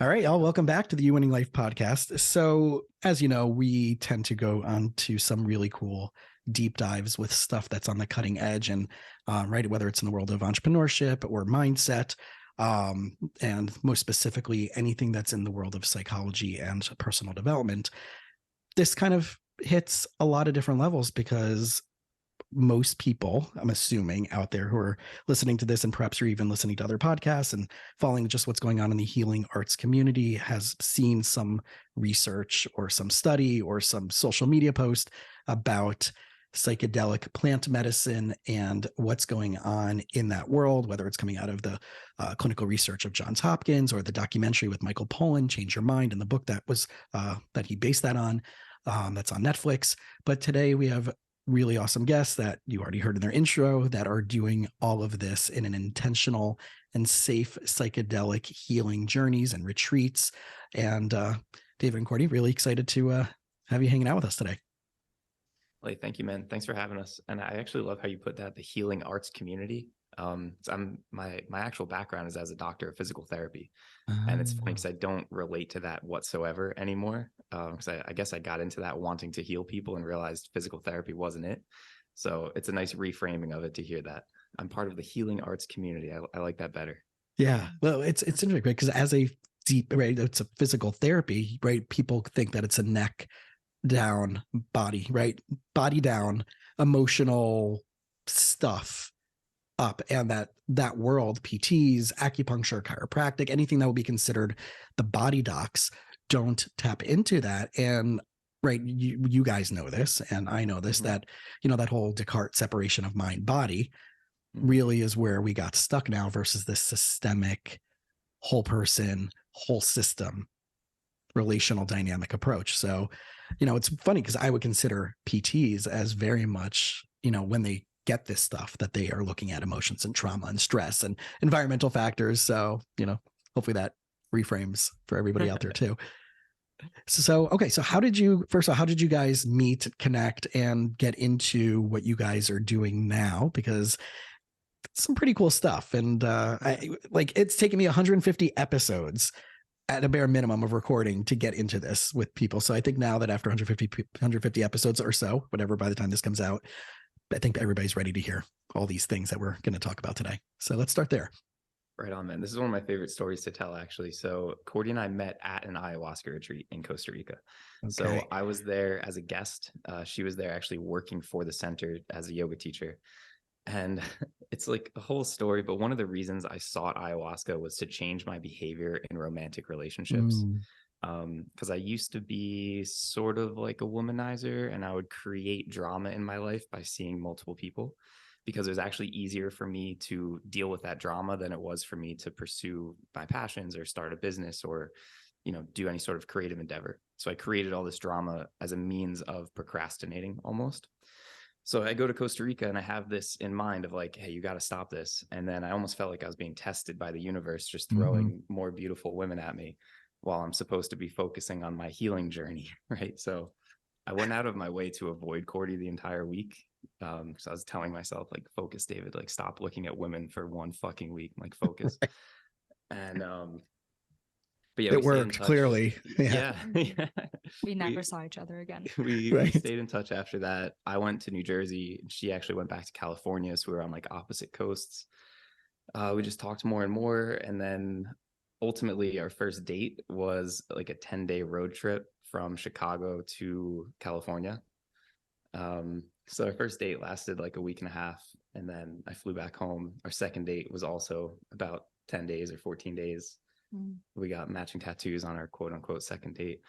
All right, y'all. Welcome back to the You Winning Life podcast. So, as you know, we tend to go on to some really cool deep dives with stuff that's on the cutting edge, and right, whether it's in the world of entrepreneurship or mindset, and most specifically anything that's in the world of psychology and personal development. This kind of hits a lot of different levels because most people, I'm assuming, out there who are listening to this, and perhaps you're even listening to other podcasts and following just what's going on in the healing arts community, has seen some research or some study or some social media post about psychedelic plant medicine and what's going on in that world, whether it's coming out of the clinical research of Johns Hopkins or the documentary with Michael Pollan, Change Your Mind, and the book that was that he based that on, that's on Netflix. But today we have really awesome guests that you already heard in their intro that are doing all of this in an intentional and safe psychedelic healing journeys and retreats. And David and Cordi, really excited to have you hanging out with us today. Like, thank you, man. Thanks for having us. And I actually love how you put that, the healing arts community. So my actual background is as a doctor of physical therapy. And it's funny because I don't relate to that whatsoever anymore. Because I guess I got into that wanting to heal people and realized physical therapy wasn't it. So it's a nice reframing of it to hear that I'm part of the healing arts community. I like that better. Yeah. Well, it's interesting, right? Because as a deep, right, it's a physical therapy, right? People think that it's a neck down body, right? Body down, emotional stuff up, and that world, PTs, acupuncture, chiropractic, anything that would be considered the body docs don't tap into that. And right, you guys know this, and I know this, that that whole Descartes separation of mind body really is where we got stuck now, versus this systemic, whole person, whole system, relational dynamic approach. So it's funny because I would consider PTs as very much, when they get this stuff, that they are looking at emotions and trauma and stress and environmental factors. So, hopefully that reframes for everybody out there too. So, okay. So how did you guys meet, connect, and get into what you guys are doing now? Because it's some pretty cool stuff. And it's taken me 150 episodes at a bare minimum of recording to get into this with people. So I think now that after 150 episodes or so, whatever, by the time this comes out, I think everybody's ready to hear all these things that we're going to talk about today. So let's start there. Right on, man. This is one of my favorite stories to tell, actually. So Cordi and I met at an ayahuasca retreat in Costa Rica. Okay. So I was there as a guest. She was there actually working for the center as a yoga teacher. And it's like a whole story, but one of the reasons I sought ayahuasca was to change my behavior in romantic relationships. Because I used to be sort of like a womanizer, and I would create drama in my life by seeing multiple people, because it was actually easier for me to deal with that drama than it was for me to pursue my passions or start a business or, do any sort of creative endeavor. So I created all this drama as a means of procrastinating almost. So I go to Costa Rica and I have this in mind of like, hey, you got to stop this. And then I almost felt like I was being tested by the universe, just throwing more beautiful women at me while I'm supposed to be focusing on my healing journey, right? So I went out of my way to avoid Cordi the entire week. So I was telling myself, like, focus, David, like, stop looking at women for one fucking week, like, focus. And but yeah, it worked clearly. Yeah. We never saw each other again. We stayed in touch after that. I went to New Jersey, and she actually went back to California, so we were on like opposite coasts. We just talked more and more, and then ultimately our first date was like a 10-day road trip from Chicago to California. So our first date lasted like a week and a half, and then I flew back home. Our second date was also about 10 days or 14 days. We got matching tattoos on our quote unquote second date.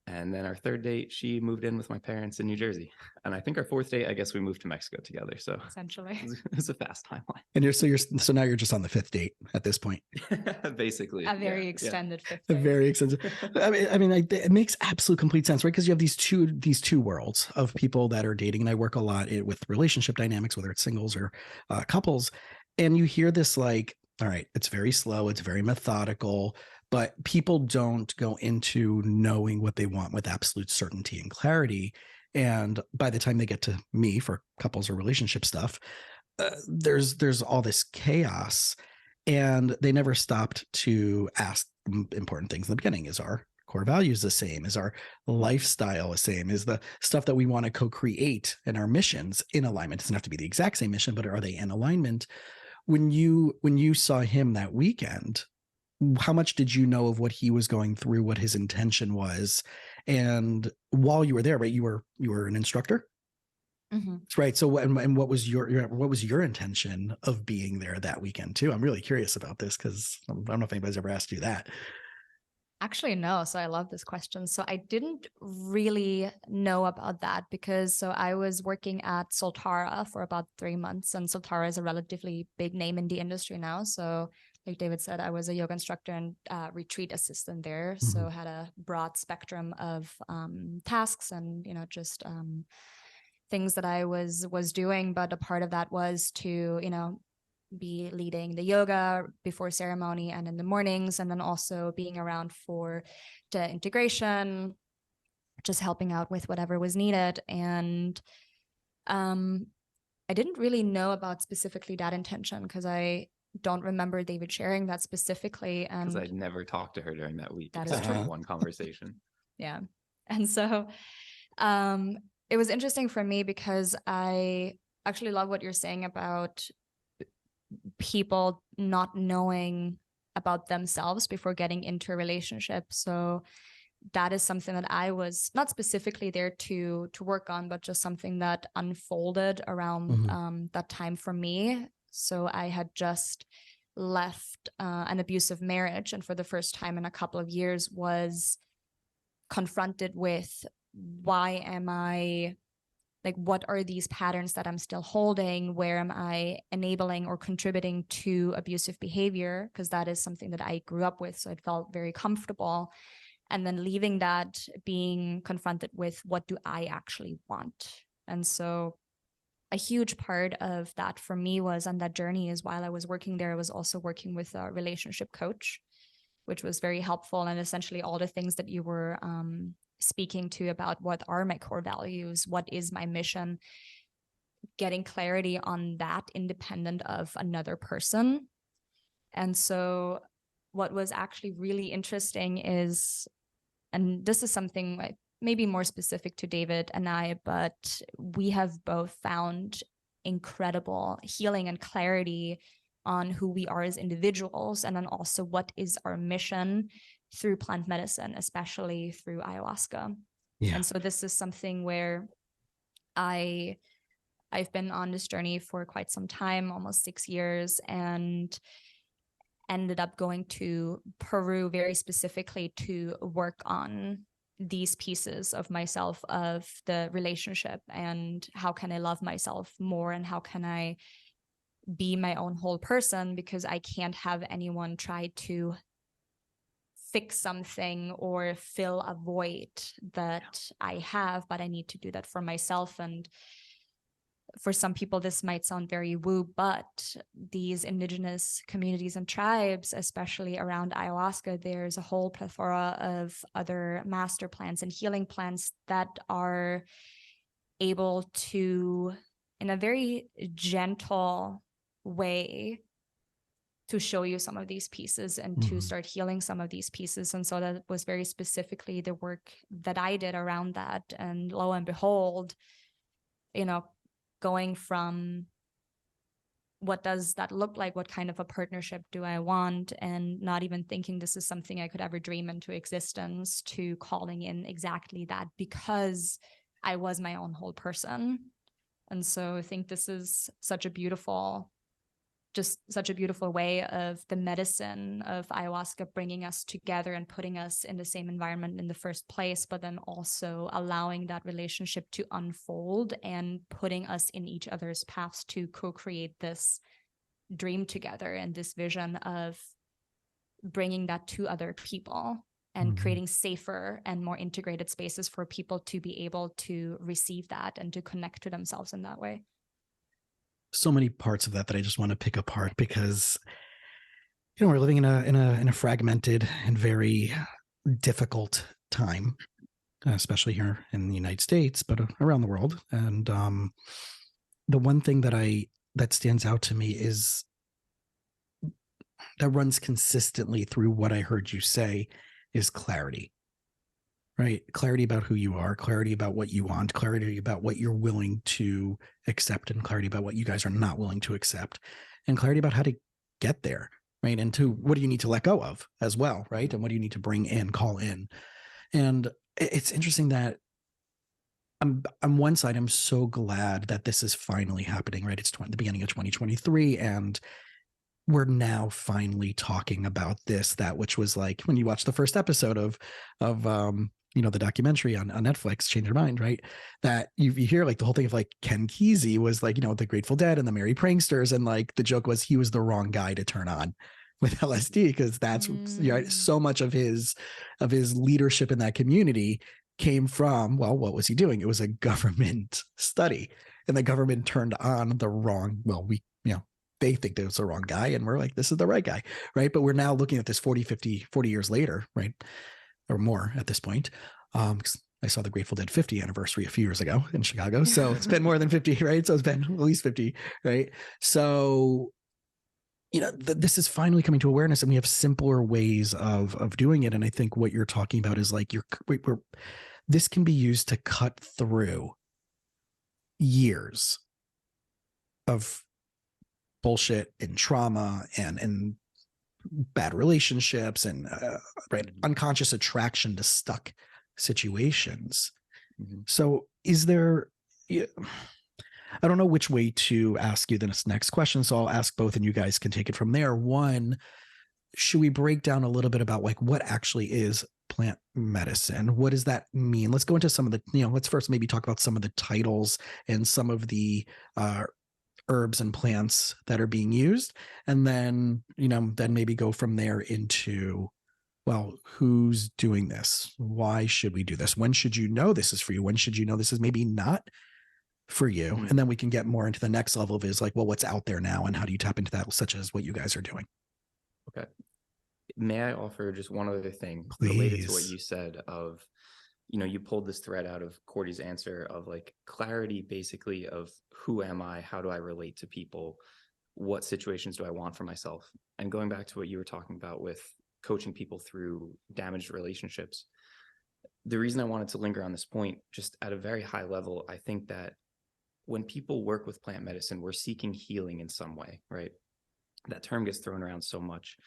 And then our third date, she moved in with my parents in New Jersey. And I think our fourth date, I guess we moved to Mexico together. So essentially it's a fast timeline. And so now you're just on the fifth date at this point. Basically. A very extended fifth date. A very extended. I mean, it makes absolute complete sense, right? Because you have these two worlds of people that are dating. And I work a lot with relationship dynamics, whether it's singles or couples. And you hear this like, all right, it's very slow, it's very methodical, but people don't go into knowing what they want with absolute certainty and clarity. And by the time they get to me for couples or relationship stuff, there's all this chaos. And they never stopped to ask important things in the beginning. Is our core values the same? Is our lifestyle the same? Is the stuff that we want to co-create and our missions in alignment? It doesn't have to be the exact same mission, but are they in alignment? When you saw him that weekend, how much did you know of what he was going through, what his intention was? And while you were there, right, you were an instructor? Mm-hmm. Right. So, and what was your intention of being there that weekend too? I'm really curious about this because I don't know if anybody's ever asked you that. Actually, no. So I love this question. So I didn't really know about that because I was working at Soltara for about 3 months, and Soltara is a relatively big name in the industry now. So like David said, I was a yoga instructor and retreat assistant there. Mm-hmm. So had a broad spectrum of tasks and, just things that I was doing. But a part of that was to, be leading the yoga before ceremony and in the mornings, and then also being around for the integration, just helping out with whatever was needed. And I didn't really know about specifically that intention because I don't remember David sharing that specifically. And because I'd never talked to her during that week. That except is true. for one conversation. Yeah. And so it was interesting for me because I actually love what you're saying about people not knowing about themselves before getting into a relationship. So that is something that I was not specifically there to work on, but just something that unfolded around that time for me. So I had just left an abusive marriage, and for the first time in a couple of years was confronted with, why am I, like, what are these patterns that I'm still holding? Where am I enabling or contributing to abusive behavior? Because that is something that I grew up with. So it felt very comfortable. And then leaving that, being confronted with, what do I actually want? And so a huge part of that for me was on that journey is while I was working there, I was also working with a relationship coach, which was very helpful. And essentially all the things that you were speaking to about what are my core values, what is my mission, getting clarity on that independent of another person. And so what was actually really interesting is, and this is something maybe more specific to David and I, but we have both found incredible healing and clarity on who we are as individuals, and then also what is our mission through plant medicine, especially through ayahuasca. Yeah. And so this is something where I've been on this journey for quite some time, almost 6 years, and ended up going to Peru very specifically to work on these pieces of myself, of the relationship, and how can I love myself more, and how can I be my own whole person, because I can't have anyone try to fix something or fill a void that I have, but I need to do that for myself. And for some people, this might sound very woo, but these indigenous communities and tribes, especially around ayahuasca, there's a whole plethora of other master plants and healing plants that are able to, in a very gentle way, to show you some of these pieces and to start healing some of these pieces. And so that was very specifically the work that I did around that. And lo and behold, going from what does that look like? What kind of a partnership do I want? And not even thinking this is something I could ever dream into existence, to calling in exactly that, because I was my own whole person. And so I think this is such a beautiful way of the medicine of ayahuasca bringing us together and putting us in the same environment in the first place, but then also allowing that relationship to unfold and putting us in each other's paths to co-create this dream together and this vision of bringing that to other people and creating safer and more integrated spaces for people to be able to receive that and to connect to themselves in that way. So many parts of that I just want to pick apart, because we're living in a fragmented and very difficult time, especially here in the United States, but around the world. And the one thing that stands out to me is runs consistently through what I heard you say is clarity, right? Clarity about who you are, clarity about what you want, clarity about what you're willing to accept, and clarity about what you guys are not willing to accept, and clarity about how to get there, right? And to what do you need to let go of as well, right? And what do you need to bring in, call in. And it's interesting that on one side, I'm so glad that this is finally happening, right? It's the beginning of 2023, and we're now finally talking about that which was like when you watch the first episode of the documentary on Netflix, Change Your Mind, right? That you hear like the whole thing of like Ken Kesey was like, the Grateful Dead and the Merry Pranksters, and like the joke was he was the wrong guy to turn on with LSD, because that's right, so much of his leadership in that community came from, well, what was he doing? It was a government study, and the government turned on the wrong, they think that it's the wrong guy, and we're like, this is the right guy, right? But we're now looking at this 40 years later, right? Or more at this point. I saw the Grateful Dead 50 anniversary a few years ago in Chicago. So it's been more than 50, right? So it's been at least 50, right? So, this is finally coming to awareness, and we have simpler ways of doing it. And I think what you're talking about is like, this can be used to cut through years of bullshit and trauma and bad relationships and unconscious attraction to stuck situations. So is there, I don't know which way to ask you this next question, so I'll ask both and you guys can take it from there. One, should we break down a little bit about like what actually is plant medicine? What does that mean? Let's go into some of the, let's first maybe talk about some of the titles and some of the herbs and plants that are being used, and then then maybe go from there into, well, who's doing this? Why should we do this? When should you know this is for you? When should you know this is maybe not for you? And then we can get more into the next level of is like, well, what's out there now and how do you tap into that, such as what you guys are doing? Okay. May I offer just one other thing? Please. Related to what you said of, you pulled this thread out of Cordi's answer of like clarity, basically, of who am I? How do I relate to people? What situations do I want for myself? And going back to what you were talking about with coaching people through damaged relationships, the reason I wanted to linger on this point, just at a very high level, I think that when people work with plant medicine, we're seeking healing in some way, right? That term gets thrown around so much.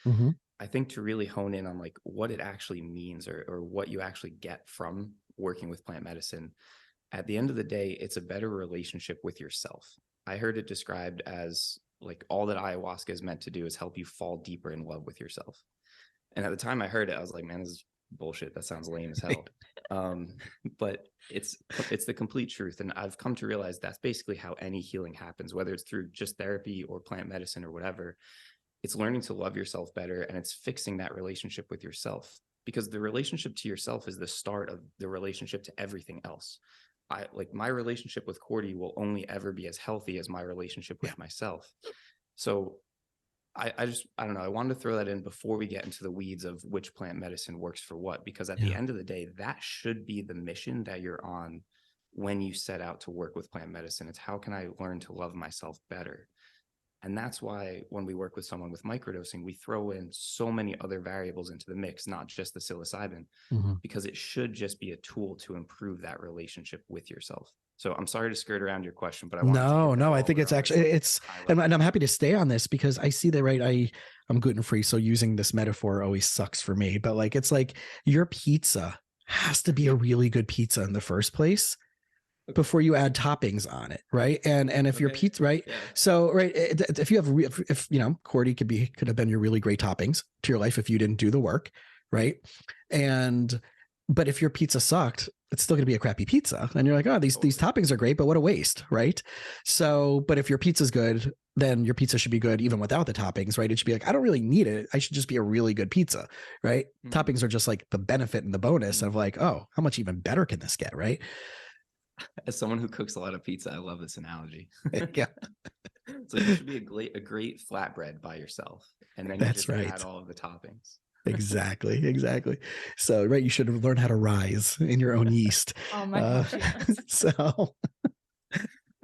I think to really hone in on like what it actually means or what you actually get from working with plant medicine, at the end of the day, it's a better relationship with yourself. I heard it described as like all that ayahuasca is meant to do is help you fall deeper in love with yourself. And at the time I heard it, I was like, man, this is bullshit. That sounds lame as hell. But it's the complete truth. And I've come to realize that's basically how any healing happens, whether it's through just therapy or plant medicine or whatever. It's learning to love yourself better, and it's fixing that relationship with yourself, because the relationship to yourself is the start of the relationship to everything else. My relationship with Cordi will only ever be as healthy as my relationship with myself. So I don't know. I wanted to throw that in before we get into the weeds of which plant medicine works for what, because at the end of the day, that should be the mission that you're on when you set out to work with plant medicine. It's how can I learn to love myself better? And that's why when we work with someone with microdosing, we throw in so many other variables into the mix, not just the psilocybin, because it should just be a tool to improve that relationship with yourself. So I'm sorry to skirt around your question, but I want I think it's actually, and I'm happy to stay on this because I see that, right? I'm gluten-free. So using this metaphor always sucks for me, but like, it's like your pizza has to be a really good pizza in the first place before you add toppings on it, right? And if your pizza, right? Yeah. So, right, if you have, if Cordi could have been your really great toppings to your life if you didn't do the work, right? But if your pizza sucked, it's still going to be a crappy pizza. And you're like, oh, these toppings are great, but what a waste, right? So, but if your pizza's good, then your pizza should be good even without the toppings, right? It should be like, I don't really need it. I should just be a really good pizza, right? Toppings are just like the benefit and the bonus of like, oh, how much even better can this get, right? As someone who cooks a lot of pizza, I love this analogy. Yeah. So you should be a great flatbread by yourself. And then you just add all of the toppings. Exactly. So, right, you should have learned how to rise in your own yeast. Oh my gosh, yes. So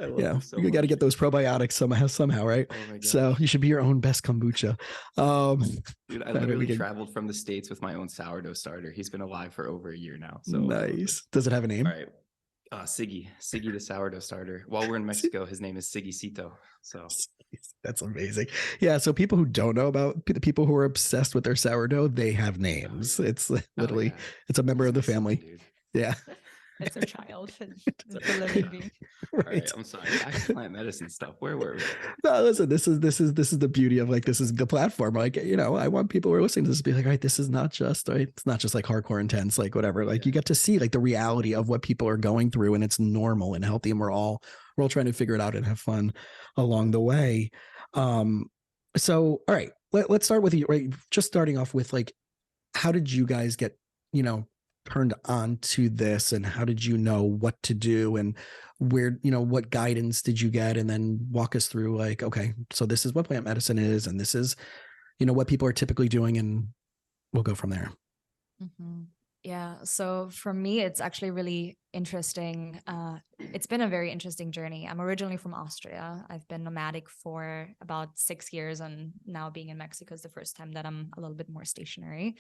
I love them so you got to much. get those probiotics somehow, right? Oh my gosh. So you should be your own best kombucha. Dude, I literally traveled from the States with my own sourdough starter. He's been alive for over a year now. So nice. Does it have a name? All right. Siggy the sourdough starter. While we're in Mexico, his name is Siggycito. So that's amazing. Yeah. So people who don't know about the people who are obsessed with their sourdough, they have names. It's literally, it's a member of the family. Dude. Yeah. It's a child. It's a living being. Right. All right, I'm sorry. Back to plant medicine stuff. Where were we? No, listen, this is the beauty of like, this is the platform. Like, I want people who are listening to this to be like, all right, this is not just, right. It's not just like hardcore intense, like whatever. Like you get to see like the reality of what people are going through, and it's normal and healthy. And we're all trying to figure it out and have fun along the way. So, all right, let's start with you, right? Just starting off with like, how did you guys get, turned on to this, and how did you know what to do, and where, what guidance did you get? And then walk us through like, okay, so this is what plant medicine is, and this is, what people are typically doing, and we'll go from there. Mm-hmm. Yeah. So for me, it's actually really interesting. It's been a very interesting journey. I'm originally from Austria. I've been nomadic for about 6 years, and now being in Mexico is the first time that I'm a little bit more stationary.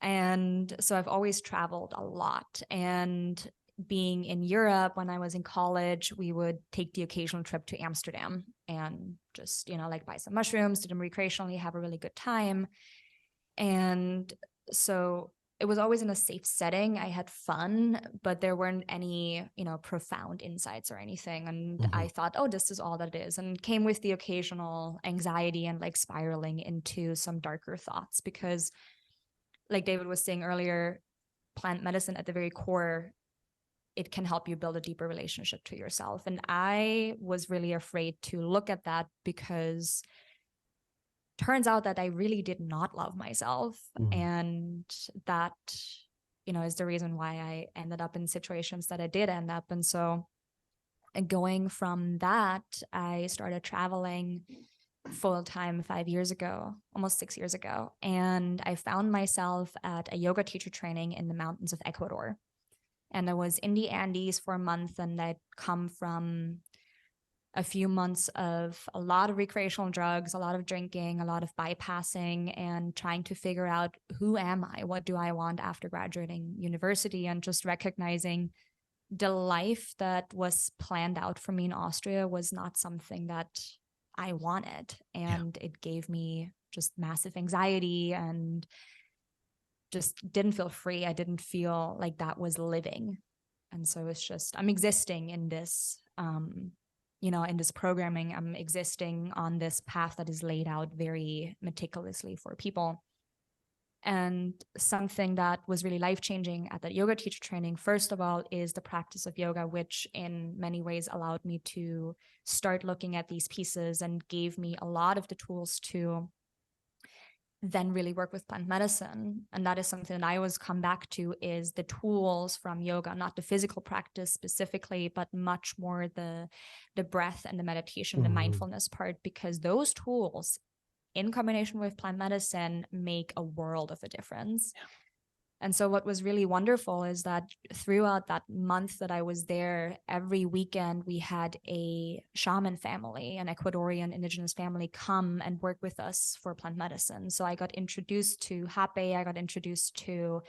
And so I've always traveled a lot. And being in Europe, when I was in college, we would take the occasional trip to Amsterdam and just, like buy some mushrooms, do them recreationally, have a really good time. And so it was always in a safe setting. I had fun, but there weren't any, profound insights or anything. And I thought, oh, this is all that it is. And came with the occasional anxiety and like spiraling into some darker thoughts, because like David was saying earlier, plant medicine at the very core, it can help you build a deeper relationship to yourself. And I was really afraid to look at that, because turns out that I really did not love myself. And that, is the reason why I ended up in situations that I did end up. And so, and going from that, I started traveling full-time 5 years ago, almost 6 years ago. And I found myself at a yoga teacher training in the mountains of Ecuador. And I was in the Andes for a month, and I'd come from a few months of a lot of recreational drugs, a lot of drinking, a lot of bypassing, and trying to figure out, who am I? What do I want after graduating university? And just recognizing the life that was planned out for me in Austria was not something that I wanted. And it gave me just massive anxiety and just didn't feel free. I didn't feel like that was living. And so it's just, I'm existing in this, in this programming. I'm existing on this path that is laid out very meticulously for people. And something that was really life-changing at that yoga teacher training, first of all, is the practice of yoga, which in many ways allowed me to start looking at these pieces and gave me a lot of the tools to then really work with plant medicine. And that is something that I always come back to, is the tools from yoga, not the physical practice specifically, but much more the breath and the meditation, the mindfulness part, because those tools in combination with plant medicine make a world of a difference. Yeah. And so what was really wonderful is that throughout that month that I was there, every weekend we had a shaman family, an Ecuadorian indigenous family, come and work with us for plant medicine. So I got introduced to Hape, I got introduced to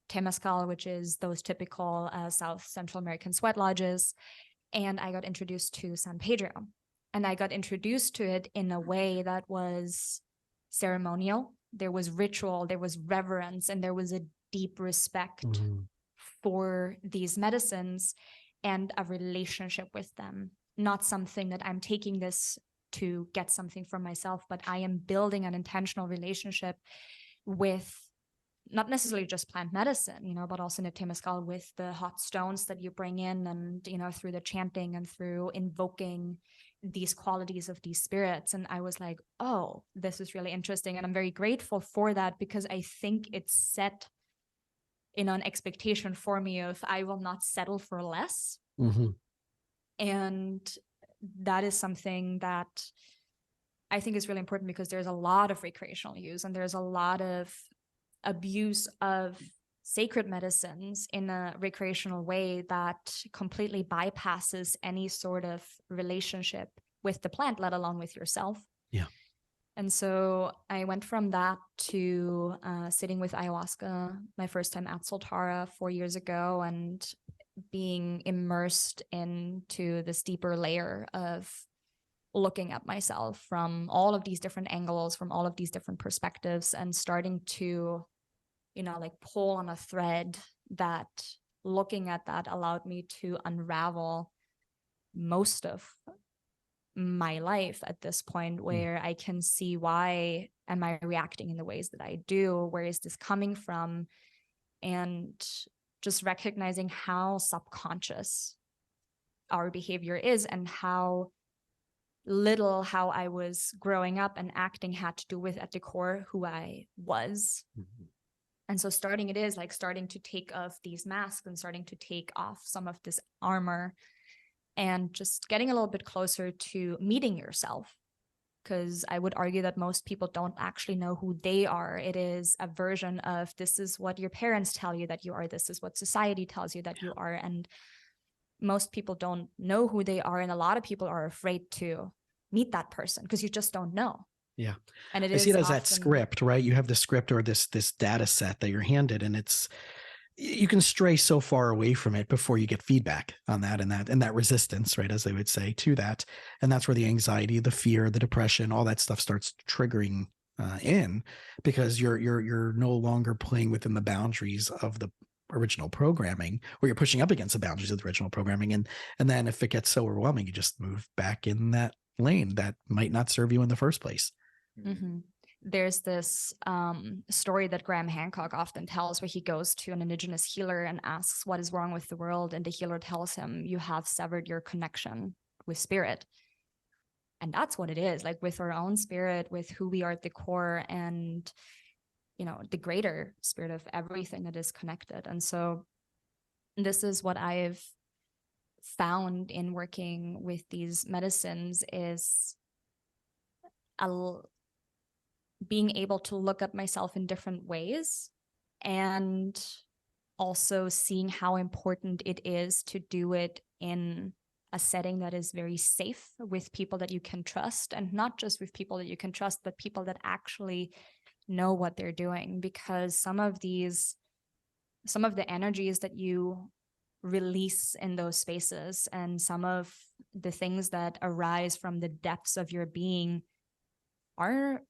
Temazcal, which is those typical South Central American sweat lodges. And I got introduced to San Pedro. And I got introduced to it in a way that was ceremonial. There was ritual, there was reverence, and there was a deep respect for these medicines and a relationship with them. Not something that I'm taking this to get something for myself, but I am building an intentional relationship with not necessarily just plant medicine, but also in the Temazcal with the hot stones that you bring in, and, through the chanting and through invoking these qualities of these spirits. And I was like, oh, this is really interesting. And I'm very grateful for that, because I think it's set in an expectation for me of, I will not settle for less. And that is something that I think is really important, because there's a lot of recreational use and there's a lot of abuse of sacred medicines in a recreational way that completely bypasses any sort of relationship with the plant, let alone with yourself. Yeah. And so I went from that to sitting with ayahuasca my first time at Soltara 4 years ago, and being immersed into this deeper layer of looking at myself from all of these different angles, from all of these different perspectives, and starting to, like pull on a thread that, looking at that, allowed me to unravel most of my life at this point, where I can see, why am I reacting in the ways that I do? Where is this coming from? And just recognizing how subconscious our behavior is, and how little how I was growing up and acting had to do with, at the core, who I was. Mm-hmm. And so starting to take off these masks and starting to take off some of this armor, and just getting a little bit closer to meeting yourself. Because I would argue that most people don't actually know who they are. It is a version of, this is what your parents tell you that you are, this is what society tells you that you are. And most people don't know who they are. And a lot of people are afraid to meet that person because you just don't know. Yeah. And I see it as that script, right? You have the script, or this data set that you're handed, and you can stray so far away from it before you get feedback on that, and that resistance, right, as they would say, to that. And that's where the anxiety, the fear, the depression, all that stuff starts triggering in, because you're no longer playing within the boundaries of the original programming, or you're pushing up against the boundaries of the original programming. And then if it gets so overwhelming, you just move back in that lane that might not serve you in the first place. Mm-hmm. There's this story that Graham Hancock often tells, where he goes to an indigenous healer and asks what is wrong with the world. And the healer tells him, you have severed your connection with spirit. And that's what it is, like with our own spirit, with who we are at the core, and, the greater spirit of everything that is connected. And so this is what I've found in working with these medicines, is being able to look at myself in different ways, and also seeing how important it is to do it in a setting that is very safe, with people that you can trust, and not just with people that you can trust, but people that actually know what they're doing. Because some of the energies that you release in those spaces, and some of the things that arise from the depths of your being, are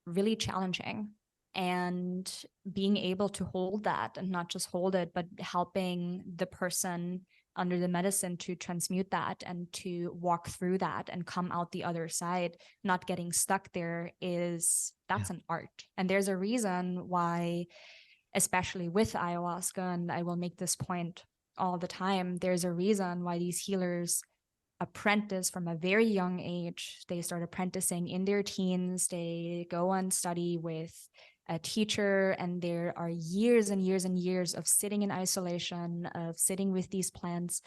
really challenging. And being able to hold that, and not just hold it, but helping the person under the medicine to transmute that and to walk through that and come out the other side, not getting stuck there, that's an art. And there's a reason why, especially with ayahuasca, and I will make this point all the time, there's a reason why these healers apprentice from a very young age. They start apprenticing in their teens. They go and study with a teacher, and there are years and years and years of sitting in isolation, of sitting with these plants,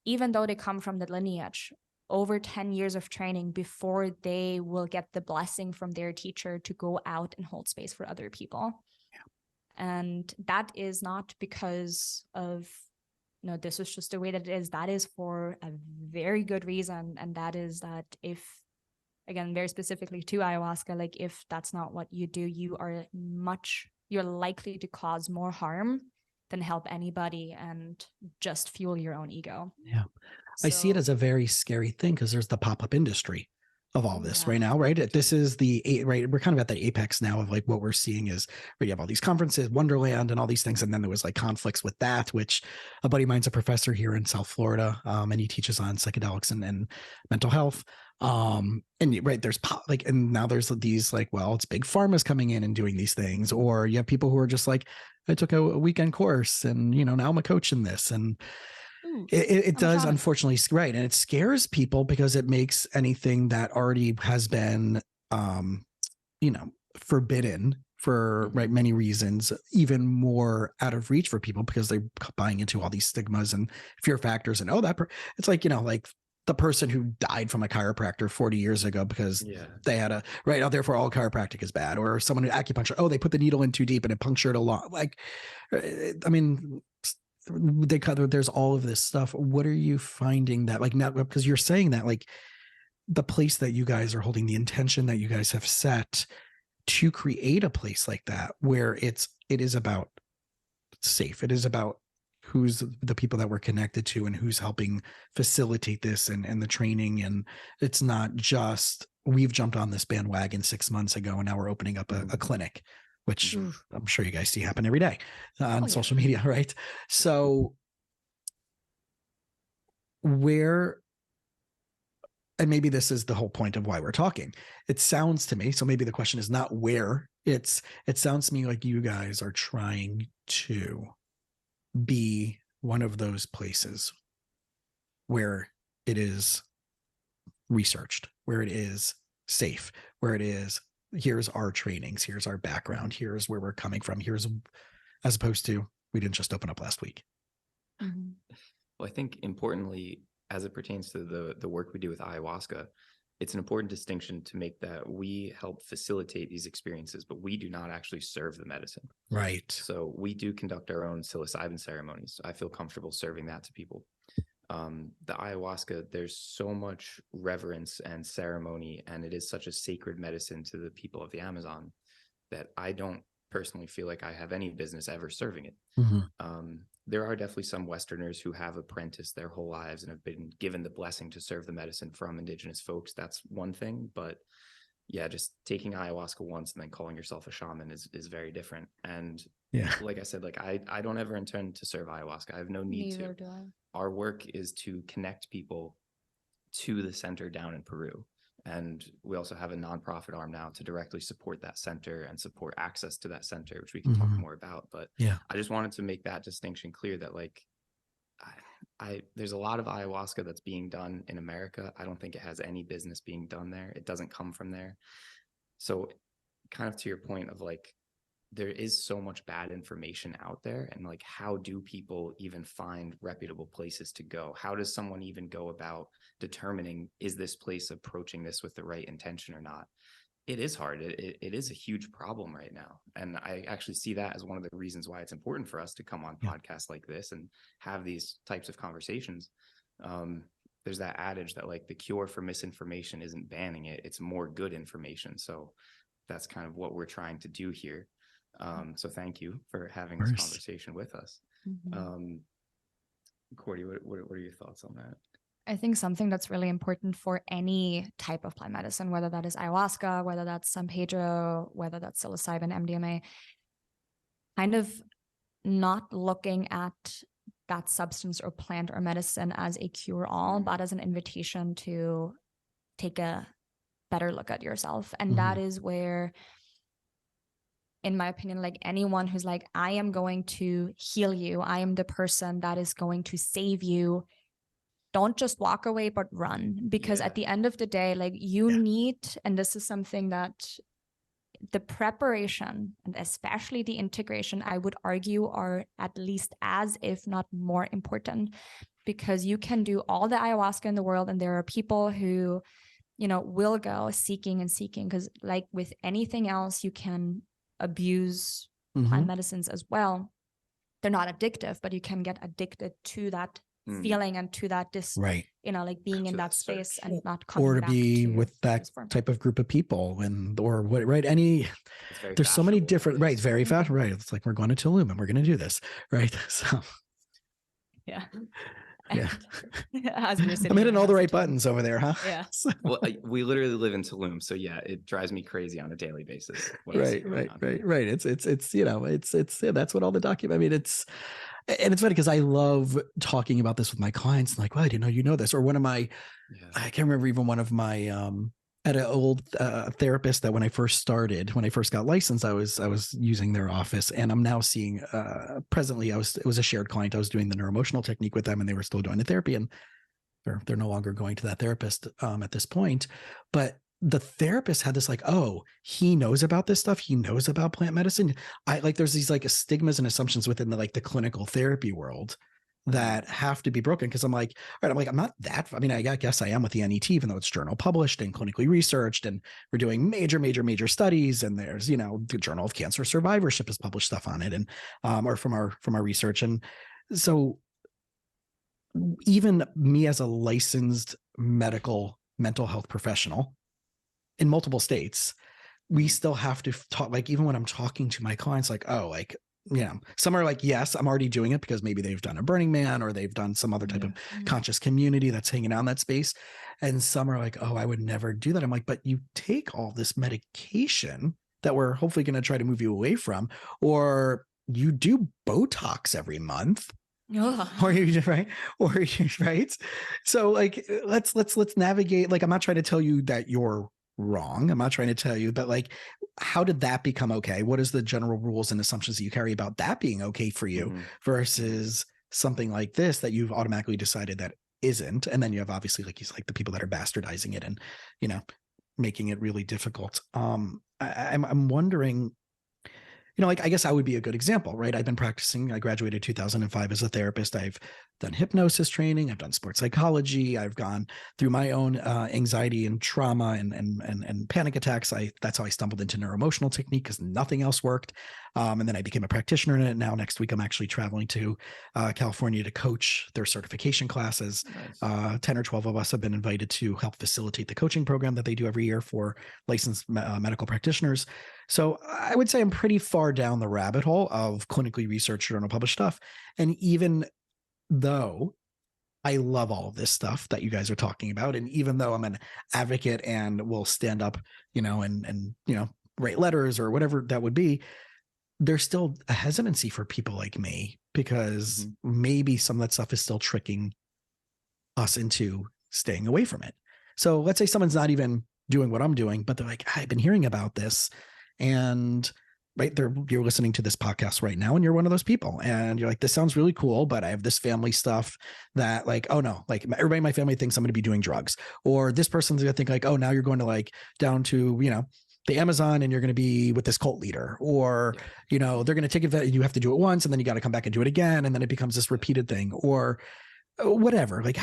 even though they come from the lineage, over 10 years of training before they will get the blessing from their teacher to go out and hold space for other people. Yeah. And that is not because of, this is just the way that it is. That is for a very good reason. And that is that, if, again, very specifically to ayahuasca, like if that's not what you do, you're likely to cause more harm than help anybody, and just fuel your own ego. Yeah. So, I see it as a very scary thing, because there's the pop-up industry of all this right now, right? This is right. We're kind of at the apex now of like what we're seeing is, right, you have all these conferences, Wonderland, and all these things. And then there was like conflicts with that, which a buddy of mine's a professor here in South Florida. And he teaches on psychedelics and mental health. And right, there's and now there's these like, well, it's big pharma's coming in and doing these things, or you have people who are just like, I took a weekend course and, now I'm a coach in this. And it does, unfortunately, right. And it scares people, because it makes anything that already has been, forbidden for many reasons, even more out of reach for people, because they're buying into all these stigmas and fear factors. And it's like, like the person who died from a chiropractor 40 years ago because they had a right out. Therefore, all chiropractic is bad. Or someone who acupuncture. Oh, they put the needle in too deep and it punctured a lot. Like, I mean, there's all of this stuff. What are you finding that like now? Because you're saying that like the place that you guys are holding, the intention that you guys have set to create a place like that where it is about safe. It is about who's the people that we're connected to and who's helping facilitate this and the training. And it's not just we've jumped on this bandwagon 6 months ago and now we're opening up a clinic, which I'm sure you guys see happen every day on social media, right? So where, and maybe this is the whole point of why we're talking. It sounds to me, so maybe the question is not where, it sounds to me like you guys are trying to be one of those places where it is researched, where it is safe, where it is, here's our trainings, here's our background, here's where we're coming from, here's, as opposed to, we didn't just open up last week. Mm-hmm. Well, I think importantly, as it pertains to the work we do with ayahuasca, it's an important distinction to make that we help facilitate these experiences, but we do not actually serve the medicine. Right. So we do conduct our own psilocybin ceremonies. I feel comfortable serving that to people. The ayahuasca, there's so much reverence and ceremony, and it is such a sacred medicine to the people of the Amazon that I don't personally feel like I have any business ever serving it. Mm-hmm. There are definitely some Westerners who have apprenticed their whole lives and have been given the blessing to serve the medicine from indigenous folks. That's one thing, but yeah, just taking ayahuasca once and then calling yourself a shaman is very different. And like I said, like I don't ever intend to serve ayahuasca. I have no need to. Do I. Our work is to connect people to the center down in Peru. And we also have a nonprofit arm now to directly support that center and support access to that center, which we can talk more about. But I just wanted to make that distinction clear that like, there's a lot of ayahuasca that's being done in America. I don't think it has any business being done there. It doesn't come from there. So kind of to your point of like, there is so much bad information out there, and like, how do people even find reputable places to go? How does someone even go about determining, is this place approaching this with the right intention or not? It is hard. It is a huge problem right now. And I actually see that as one of the reasons why it's important for us to come on podcasts like this and have these types of conversations. There's that adage that like the cure for misinformation isn't banning it, it's more good information. So that's kind of what we're trying to do here. So thank you for having this conversation with us. Cordi, what are your thoughts on that? I think something that's really important for any type of plant medicine, whether that is ayahuasca, whether that's San Pedro, whether that's psilocybin, MDMA, kind of not looking at that substance or plant or medicine as a cure-all, but as an invitation to take a better look at yourself. And that is where, in my opinion, like anyone who's like, I am going to heal you, I am the person that is going to save you, don't just walk away, but run. Because at the end of the day, like you need, and this is something that the preparation and especially the integration, I would argue, are at least as, if not more important, because you can do all the ayahuasca in the world. And there are people who, you know, will go seeking and seeking, because like with anything else, you can abuse plant medicines as well. They're not addictive, but you can get addicted to that feeling and to that you know, like being in that space and not coming or to back be to with that type of group of people, and or what, right? There's so many different, right? Very fast, right? It's like, we're going to Tulum and we're going to do this, right? So as we're sitting, I'm hitting all the right buttons over there, huh? So. Well, we literally live in Tulum, so yeah, it drives me crazy on a daily basis. Right. It's you know, it's that's what all the document. I mean, and it's funny because I love talking about this with my clients. Like, well, I didn't know you know this. Or one of my, I can't remember, even one of my, at an old therapist that when I first got licensed, I was using their office, and I'm now seeing presently, it was a shared client. I was doing the neuroemotional technique with them, and they were still doing the therapy, and they're no longer going to that therapist at this point. But the therapist had this like, oh, he knows about this stuff. He knows about plant medicine. There's these like stigmas and assumptions within the clinical therapy world that have to be broken. Cause I'm like, all right, I'm not that, I mean, I guess I am with the NET, even though it's journal published and clinically researched, and we're doing major studies. And there's, the Journal of Cancer Survivorship has published stuff on it, and, or from our research. And so even me as a licensed mental health professional in multiple states, we still have to talk, like, even when I'm talking to my clients, like, oh, like, some are like, yes, I'm already doing it because maybe they've done a Burning Man or they've done some other type of conscious community that's hanging out in that space. And some are like, oh, I would never do that. I'm like, but you take all this medication that we're hopefully going to try to move you away from, or you do Botox every month. Or you right, right. So like, let's navigate. Like, I'm not trying to tell you that you're wrong. I'm not trying to tell you, but like, how did that become okay? What is the general rules and assumptions that you carry about that being okay for you versus something like this that you've automatically decided that isn't? And then you have obviously, like, he's like the people that are bastardizing it and, making it really difficult. I'm wondering, like, I guess I would be a good example, right? I've been practicing. I graduated 2005 as a therapist. I've done hypnosis training. I've done sports psychology. I've gone through my own anxiety and trauma and panic attacks. That's how I stumbled into neuroemotional technique, because nothing else worked. And then I became a practitioner in it. Now next week, I'm actually traveling to California to coach their certification classes. Nice. 10 or 12 of us have been invited to help facilitate the coaching program that they do every year for licensed medical practitioners. So I would say I'm pretty far down the rabbit hole of clinically researched journal published stuff. And even though I love all of this stuff that you guys are talking about, and even though I'm an advocate and will stand up, and write letters or whatever that would be, there's still a hesitancy for people like me, because maybe some of that stuff is still tricking us into staying away from it. So let's say someone's not even doing what I'm doing, but they're like, I've been hearing about this. And right there, you're listening to this podcast right now, and you're one of those people, and you're like, this sounds really cool, but I have this family stuff that, like, oh no, like everybody in my family thinks I'm going to be doing drugs, or this person's going to think like, oh, now you're going to like down to, the Amazon and you're going to be with this cult leader, or, they're going to take it, you have to do it once and then you got to come back and do it again. And then it becomes this repeated thing, or whatever. Like,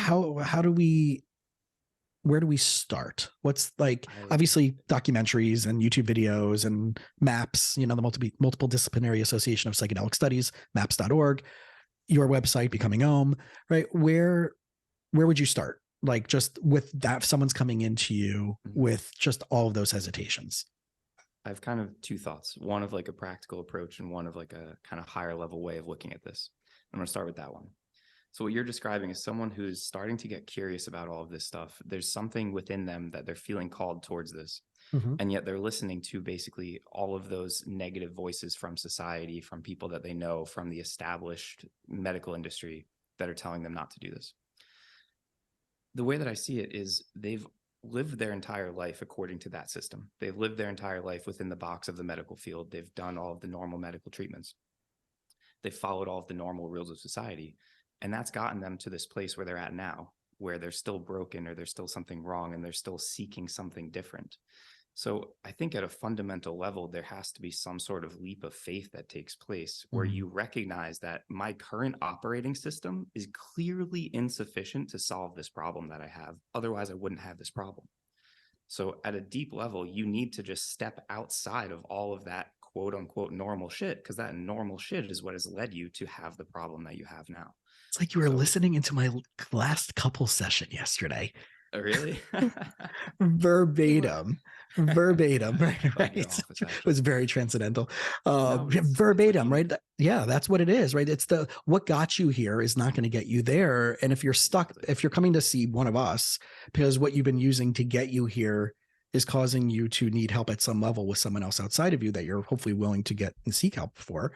where do we start? What's like, obviously documentaries and YouTube videos and MAPS, the multiple disciplinary association of psychedelic studies, maps.org, your website, Becoming Om, right? Where would you start? Like, just with that, if someone's coming into you with just all of those hesitations. I have kind of two thoughts, one of like a practical approach and one of like a kind of higher level way of looking at this. I'm going to start with that one. So what you're describing is someone who's starting to get curious about all of this stuff. There's something within them that they're feeling called towards this. And yet they're listening to basically all of those negative voices from society, from people that they know, from the established medical industry that are telling them not to do this. The way that I see it is they've lived their entire life according to that system. They've lived their entire life within the box of the medical field. They've done all of the normal medical treatments. They've followed all of the normal rules of society. And that's gotten them to this place where they're at now, where they're still broken or there's still something wrong and they're still seeking something different. So I think at a fundamental level, there has to be some sort of leap of faith that takes place where you recognize that my current operating system is clearly insufficient to solve this problem that I have. Otherwise, I wouldn't have this problem. So at a deep level, you need to just step outside of all of that quote unquote normal shit, because that normal shit is what has led you to have the problem that you have now. It's like you were listening into my last couple session yesterday. Oh, really? verbatim, right. It was very transcendental. Verbatim, right? Yeah, that's what it is, right? It's what got you here is not going to get you there. And if you're stuck, if you're coming to see one of us, because what you've been using to get you here is causing you to need help at some level with someone else outside of you that you're hopefully willing to get and seek help for.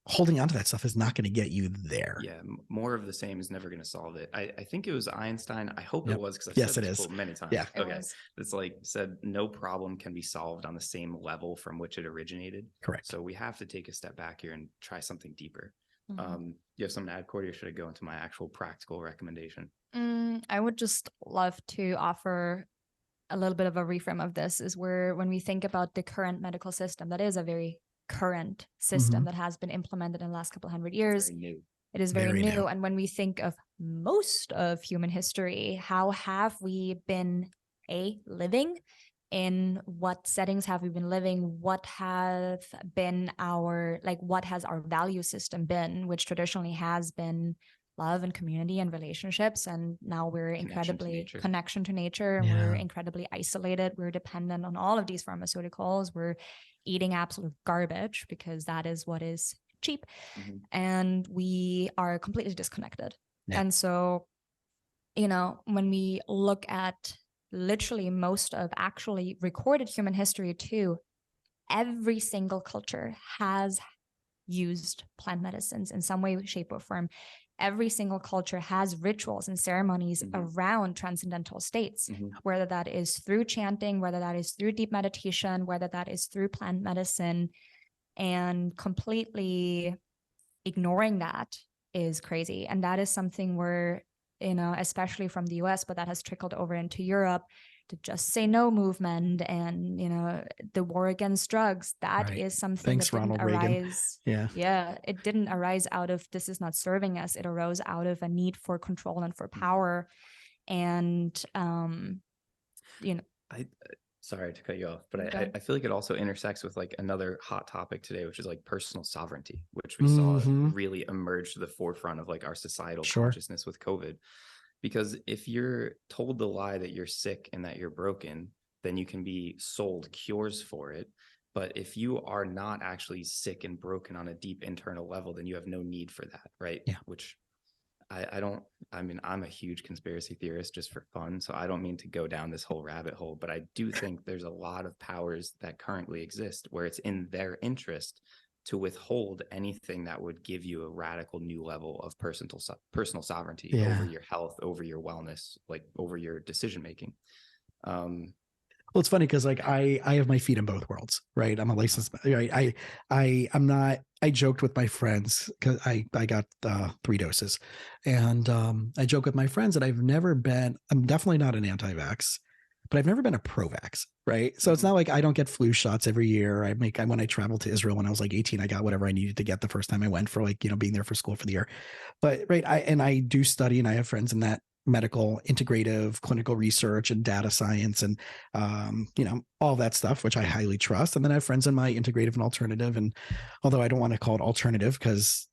Holding on to that stuff is not going to get you there. Yeah, more of the same is never going to solve it. I think it was Einstein. I hope it was, because I've said this quote many times. Yeah. Okay. It's like said, no problem can be solved on the same level from which it originated. Correct. So we have to take a step back here and try something deeper. You have something to add, Cordi, or should I go into my actual practical recommendation? I would just love to offer a little bit of a reframe of this, is where when we think about the current medical system, that is a very current system that has been implemented in the last couple 100 years. It is very new. And when we think of most of human history, how have we been living? In what settings have we been living? What have been what has our value system been, which traditionally has been love and community and relationships. And now we're incredibly connection to nature, and we're incredibly isolated. We're dependent on all of these pharmaceuticals. We're eating absolute garbage because that is what is cheap. And we are completely disconnected. And so, when we look at literally most of actually recorded human history too, every single culture has used plant medicines in some way, shape, or form. Every single culture has rituals and ceremonies around transcendental states, whether that is through chanting, whether that is through deep meditation, whether that is through plant medicine. And completely ignoring that is crazy. And that is something where, especially from the US, but that has trickled over into Europe, the Just Say No movement and, the war against drugs. That is something that didn't arise. It didn't arise out of this is not serving us. It arose out of a need for control and for power. And, sorry to cut you off, but I feel like it also intersects with like another hot topic today, which is like personal sovereignty, which we saw really emerge to the forefront of like our societal consciousness with COVID. Because if you're told the lie that you're sick and that you're broken, then you can be sold cures for it. But if you are not actually sick and broken on a deep internal level, then you have no need for that, right? Which I'm a huge conspiracy theorist just for fun, so I don't mean to go down this whole rabbit hole, but I do think there's a lot of powers that currently exist where it's in their interest to withhold anything that would give you a radical new level of personal sovereignty over your health, over your wellness, like over your decision making. Well, it's funny because like I have my feet in both worlds, right? I'm a licensed, right? I'm not. I joked with my friends because I got 3 doses, and I joke with my friends that I'm definitely not an anti-vax, but I've never been a pro-vax, right? So it's not like I don't get flu shots every year. When I traveled to Israel when I was like 18, I got whatever I needed to get the first time I went for like, being there for school for the year. But right, I do study, and I have friends in that medical integrative clinical research and data science and all that stuff, which I highly trust. And then I have friends in my integrative and alternative, and although I don't want to call it alternative because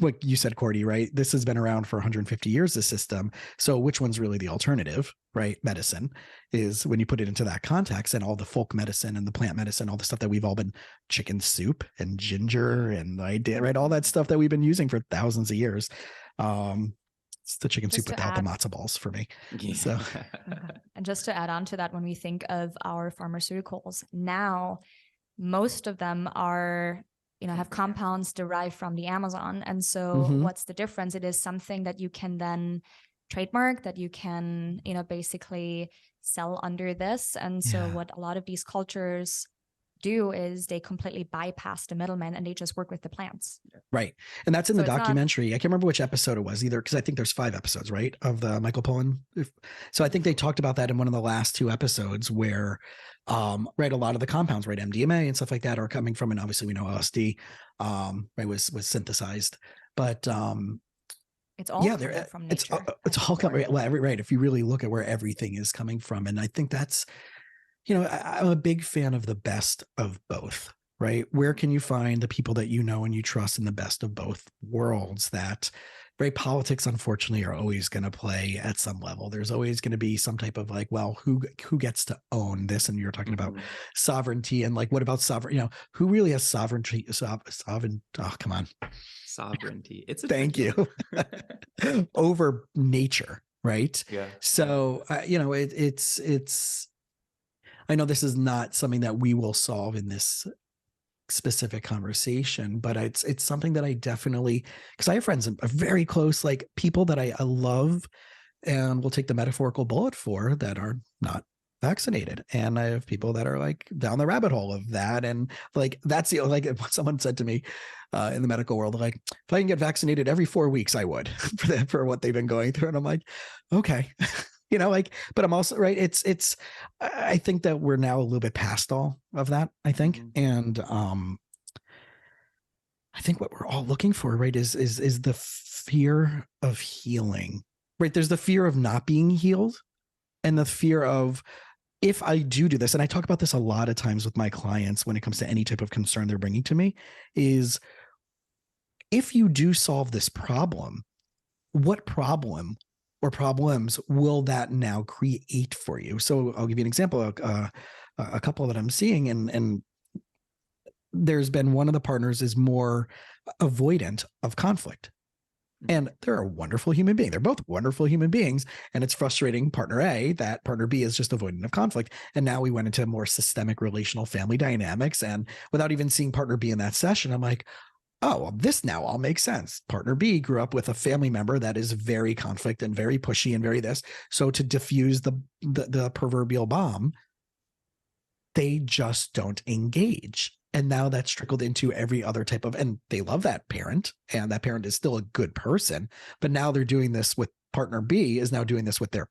like you said, Cordi, right, this has been around for 150 years, this system. So which one's really the alternative, right? Medicine is when you put it into that context, and all the folk medicine and the plant medicine, all the stuff that we've all been, chicken soup and ginger and right, all that stuff that we've been using for thousands of years. It's the chicken soup without the matzo balls for me. So, and just to add on to that, when we think of our pharmaceuticals now, most of them are, have compounds derived from the Amazon. And so what's the difference? It is something that you can then trademark, that you can, basically sell under this. And so what a lot of these cultures do is they completely bypass the middleman and they just work with the plants. Right. And that's in the documentary. I can't remember which episode it was either, because I think there's 5 episodes, right, of the Michael Pollan. So I think they talked about that in one of the last 2 episodes where, right, a lot of the compounds, right, MDMA and stuff like that are coming from, and obviously we know LSD, right, was synthesized, but it's all from nature. It's all coming, right. If you really look at where everything is coming from. And I think that's, I'm a big fan of the best of both, right? Where can you find the people that you know and you trust in the best of both worlds? That, right, politics, unfortunately, are always going to play at some level. There's always going to be some type of like, well, who gets to own this? And you're talking about sovereignty, and like, what about sovereign? Who really has sovereignty? Oh, come on. Sovereignty. Thank you. Over nature, right? Yeah. So, it's. I know this is not something that we will solve in this specific conversation, but it's something that I definitely, because I have friends, very close, like people that I love and will take the metaphorical bullet for, that are not vaccinated. And I have people that are like down the rabbit hole of that. And like, that's like someone said to me in the medical world, like, if I can get vaccinated every 4 weeks, I would for what they've been going through. And I'm like, okay. But I'm also, right, it's I think that we're now a little bit past all of that, I think. And I think what we're all looking for, right, is the fear of healing, right? There's the fear of not being healed, and the fear of, if I do this, and I talk about this a lot of times with my clients when it comes to any type of concern they're bringing to me, is if you do solve this problem, what problem or problems will that now create for you? So I'll give you an example, a couple that I'm seeing, and there's been one of the partners is more avoidant of conflict. And they're a wonderful human being. They're both wonderful human beings. And it's frustrating partner A that partner B is just avoidant of conflict. And now we went into more systemic relational family dynamics. And without even seeing partner B in that session, I'm like, oh, well, this now all makes sense. Partner B grew up with a family member that is very conflict and very pushy and very this. So to diffuse the proverbial bomb, they just don't engage. And now that's trickled into every other type of, and they love that parent, and that parent is still a good person, but now they're doing this with partner B is now doing this with their,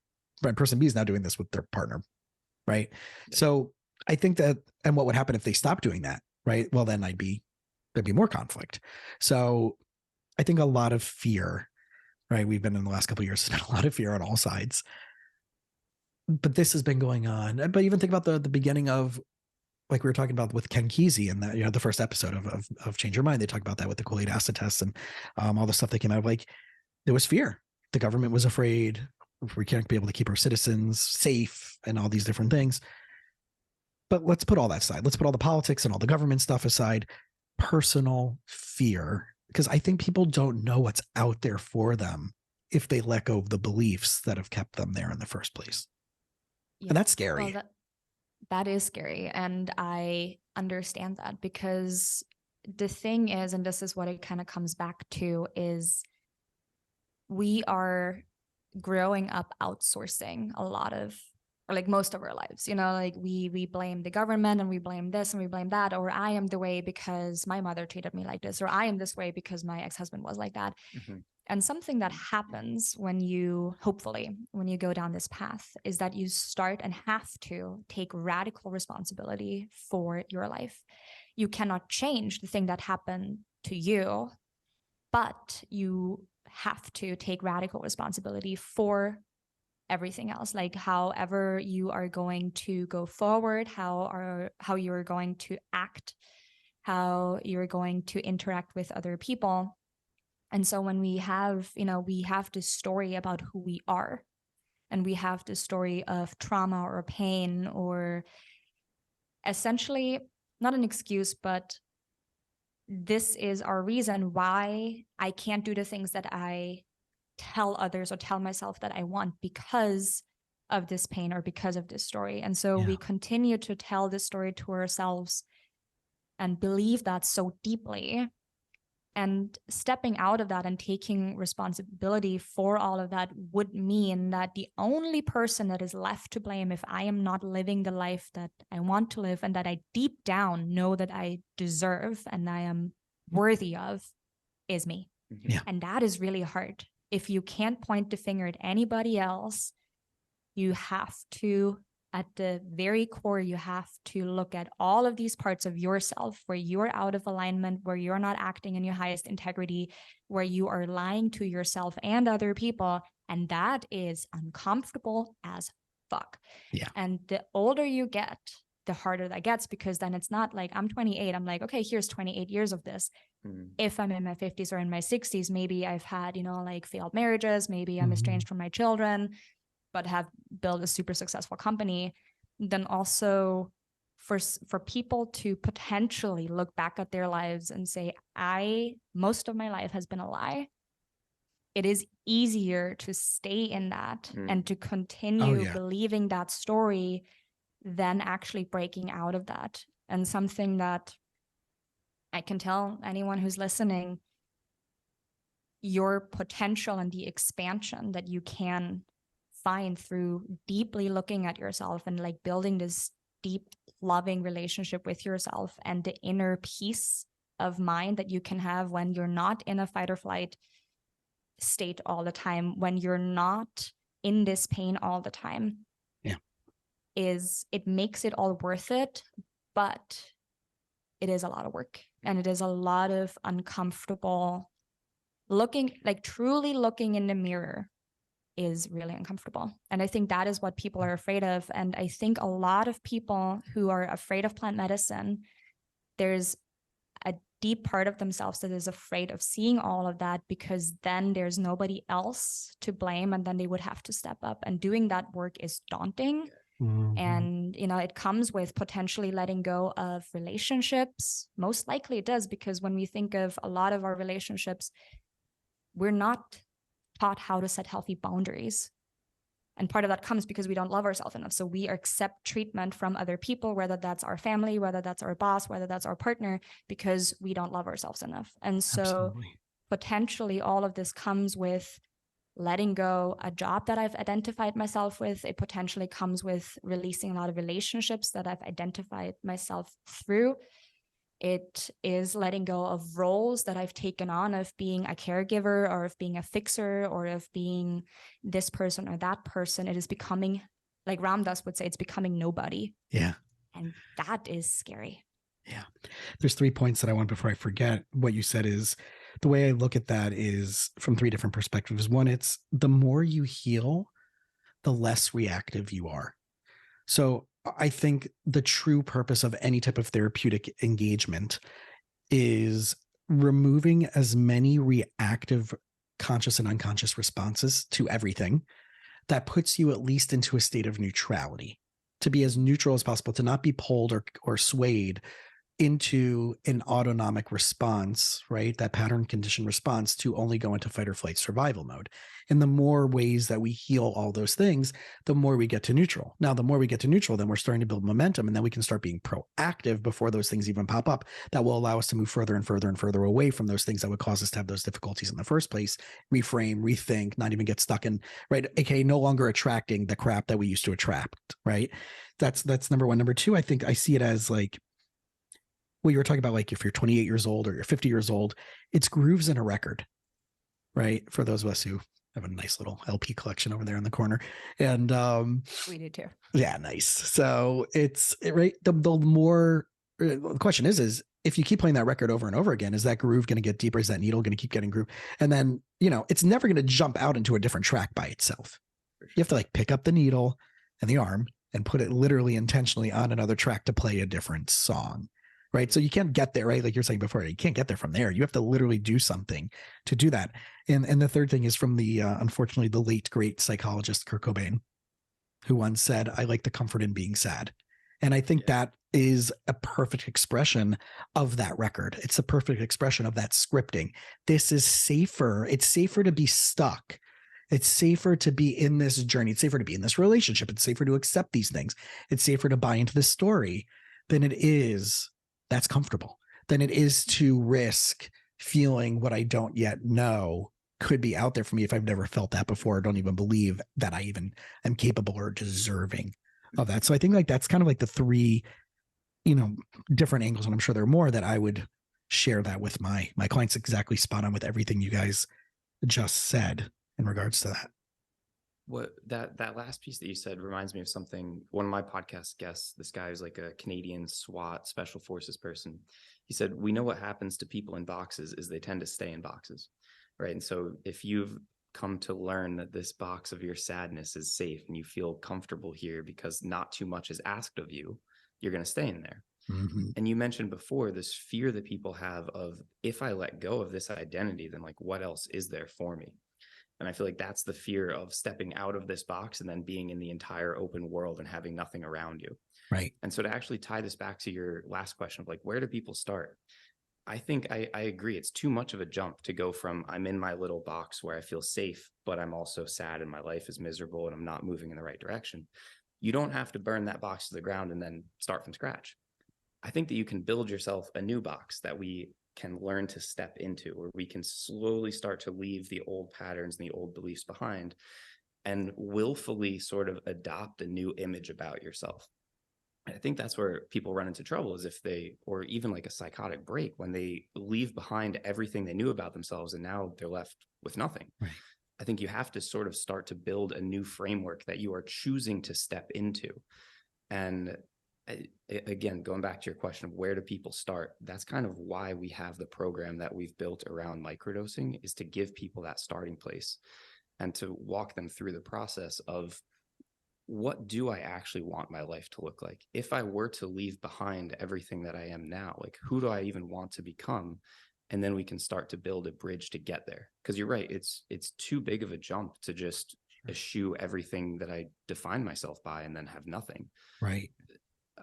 person B is now doing this with their partner. Right. Yeah. So I think that, and what would happen if they stopped doing that? Right. Well, then there'd be more conflict. So I think a lot of fear, right? We've been in the last couple of years, there's been a lot of fear on all sides, but this has been going on. But even think about the beginning of, like we were talking about with Ken Kesey and that, the first episode of Change Your Mind, they talk about that with the Kool-Aid acid tests and all the stuff that came out of, like, there was fear. The government was afraid we can't be able to keep our citizens safe and all these different things. But let's put all that aside. Let's put all the politics and all the government stuff aside. Personal fear, because I think people don't know what's out there for them if they let go of the beliefs that have kept them there in the first place. Yeah. And that's scary. Well, that is scary. And I understand that, because the thing is, and this is what it kind of comes back to, is we are growing up outsourcing a lot of, or like most of our lives, like we blame the government and we blame this and we blame that, or I am the way because my mother treated me like this, or I am this way because my ex-husband was like that. Mm-hmm. And something that happens when you go down this path is that you start and have to take radical responsibility for your life. You cannot change the thing that happened to you, but you have to take radical responsibility for everything else. Like however you are going to go forward, how you are going to act, how you're going to interact with other people. And so when we have this story about who we are, and we have this story of trauma or pain, or essentially not an excuse, but this is our reason why I can't do the things that I tell others or tell myself that I want, because of this pain or because of this story. And so we continue to tell this story to ourselves and believe that so deeply. And stepping out of that and taking responsibility for all of that would mean that the only person that is left to blame if I am not living the life that I want to live and that I deep down know that I deserve and I am worthy of is me. Yeah. And that is really hard. If you can't point the finger at anybody else, you have to, at the very core, you have to look at all of these parts of yourself where you're out of alignment, where you're not acting in your highest integrity, where you are lying to yourself and other people. And that is uncomfortable as fuck. Yeah. And the older you get, the harder that gets, because then it's not like I'm 28. I'm like, okay, here's 28 years of this. If I'm in my 50s or in my 60s, maybe I've had, like failed marriages, maybe I'm estranged from my children, but have built a super successful company. Then also for people to potentially look back at their lives and say, most of my life has been a lie. It is easier to stay in that and to continue believing that story than actually breaking out of that. And something that I can tell anyone who's listening, your potential and the expansion that you can find through deeply looking at yourself and like building this deep, loving relationship with yourself, and the inner peace of mind that you can have when you're not in a fight or flight state all the time, when you're not in this pain all the time, it makes it all worth it, but it is a lot of work. And it is a lot of uncomfortable looking, like truly looking in the mirror is really uncomfortable. And I think that is what people are afraid of. And I think a lot of people who are afraid of plant medicine, there's a deep part of themselves that is afraid of seeing all of that, because then there's nobody else to blame, and then they would have to step up. And doing that work is daunting. Mm-hmm. And, you know, it comes with potentially letting go of relationships. Most likely it does, because when we think of a lot of our relationships, we're not taught how to set healthy boundaries. And part of that comes because we don't love ourselves enough. So we accept treatment from other people, whether that's our family, whether that's our boss, whether that's our partner, because we don't love ourselves enough. And so Absolutely. potentially all of this comes with letting go a job that I've identified myself with. It potentially comes with releasing a lot of relationships that I've identified myself through. It is letting go of roles that I've taken on of being a caregiver, or of being a fixer, or of being this person or that person. It is becoming, like Ram Dass would say, it's becoming nobody. Yeah. And that is scary. Yeah. There's 3 points that I want before I forget. What you said is, the way I look at that is from 3 different perspectives. One, it's the more you heal, the less reactive you are. So I think the true purpose of any type of therapeutic engagement is removing as many reactive conscious and unconscious responses to everything that puts you at least into a state of neutrality, to be as neutral as possible, to not be pulled or swayed into an autonomic response, right? That pattern condition response to only go into fight or flight survival mode. And the more ways that we heal all those things, the more we get to neutral. Now, the more we get to neutral, then we're starting to build momentum, and then we can start being proactive before those things even pop up. That will allow us to move further and further and further away from those things that would cause us to have those difficulties in the first place, reframe, rethink, not even get stuck in, right? AKA no longer attracting the crap that we used to attract, right? That's number one. Number two, I think I see it as like, well, you were talking about, like, if you're 28 years old or you're 50 years old, it's grooves in a record, right? For those of us who have a nice little LP collection over there in the corner. And We do too. yeah, nice. So right. The more, the question is if you keep playing that record over and over again, is that groove going to get deeper? Is that needle going to keep getting groove? And then, you know, it's never going to jump out into a different track by itself. Sure. You have to like pick up the needle and the arm and put it literally intentionally on another track to play a different song. Right. So you can't get there, right? Like you're saying before, you can't get there from there. You have to literally do something to do that. And the third thing is from the, unfortunately, the late, great psychologist, Kurt Cobain, who once said, I like the comfort in being sad. And I think that is a perfect expression of that record. It's a perfect expression of that scripting. This is safer. It's safer to be stuck. It's safer to be in this journey. It's safer to be in this relationship. It's safer to accept these things. It's safer to buy into this story than it is that's comfortable, than it is to risk feeling what I don't yet know could be out there for me if I've never felt that before, or don't even believe that I even am capable or deserving of that. So I think like that's kind of like the 3, you know, different angles. And I'm sure there are more that I would share that with my clients. Exactly spot on with everything you guys just said in regards to that. What that last piece that you said reminds me of something. One of my podcast guests, this guy who's like a Canadian SWAT special forces person, he said, we know what happens to people in boxes is they tend to stay in boxes, right? And so if you've come to learn that this box of your sadness is safe and you feel comfortable here because not too much is asked of you, you're going to stay in there. Mm-hmm. And you mentioned before this fear that people have of, if I let go of this identity, then like what else is there for me? And I feel like that's the fear of stepping out of this box and then being in the entire open world and having nothing around you. Right. And so to actually tie this back to your last question of like, where do people start? I think I agree. It's too much of a jump to go from I'm in my little box where I feel safe, but I'm also sad and my life is miserable and I'm not moving in the right direction. You don't have to burn that box to the ground and then start from scratch. I think that you can build yourself a new box that we can learn to step into, where we can slowly start to leave the old patterns and the old beliefs behind and willfully sort of adopt a new image about yourself. I think that's where people run into trouble, is if they, or even like a psychotic break, when they leave behind everything they knew about themselves and now they're left with nothing. Right. I think you have to sort of start to build a new framework that you are choosing to step into. And again, going back to your question of where do people start, that's kind of why we have the program that we've built around microdosing, is to give people that starting place and to walk them through the process of, what do I actually want my life to look like? If I were to leave behind everything that I am now, like, who do I even want to become? And then we can start to build a bridge to get there. Because you're right, it's too big of a jump to just eschew everything that I define myself by and then have nothing. Right.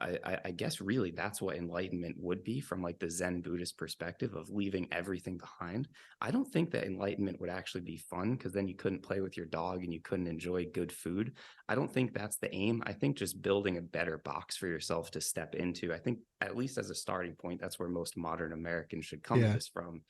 I guess really that's what enlightenment would be, from like the Zen Buddhist perspective of leaving everything behind. I don't think that enlightenment would actually be fun, because then you couldn't play with your dog and you couldn't enjoy good food. I don't think that's the aim. I think just building a better box for yourself to step into, I think at least as a starting point, that's where most modern Americans should come to this from,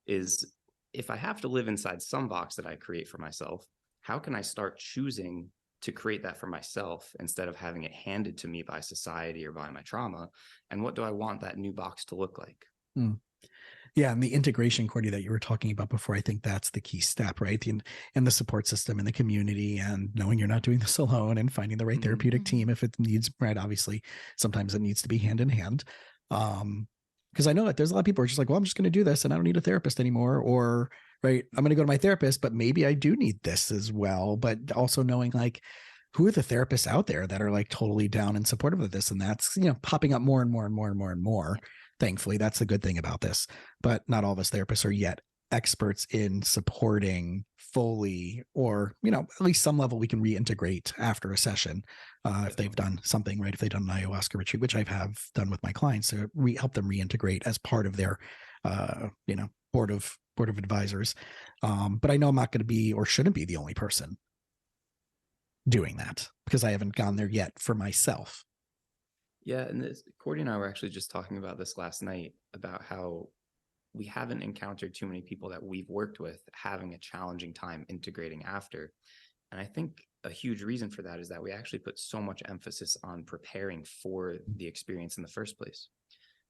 is if I have to live inside some box that I create for myself, how can I start choosing to create that for myself instead of having it handed to me by society or by my trauma? And what do I want that new box to look like? Yeah. And the integration, Cordi, that you were talking about before, I think that's the key step, right? And the support system and the community, and knowing you're not doing this alone, and finding the right therapeutic team if it needs, right? Obviously, sometimes it needs to be hand in hand. Because I know that there's a lot of people who are just like, well, I'm just going to do this and I don't need a therapist anymore. Or, right, I'm going to go to my therapist, but maybe I do need this as well. But also knowing, like, who are the therapists out there that are like totally down and supportive of this? And that's, popping up more and more and more and more and more. Thankfully, that's the good thing about this. But not all of us therapists are yet experts in supporting fully, or, at least some level we can reintegrate after a session. If they've done something, right? If they've done an ayahuasca retreat, which I have done with my clients, to help them reintegrate as part of their, board of advisors. But I know I'm not going to be, or shouldn't be, the only person doing that, because I haven't gone there yet for myself. Yeah. And Cordi and I were actually just talking about this last night, about how we haven't encountered too many people that we've worked with having a challenging time integrating after. And I think a huge reason for that is that we actually put so much emphasis on preparing for the experience in the first place.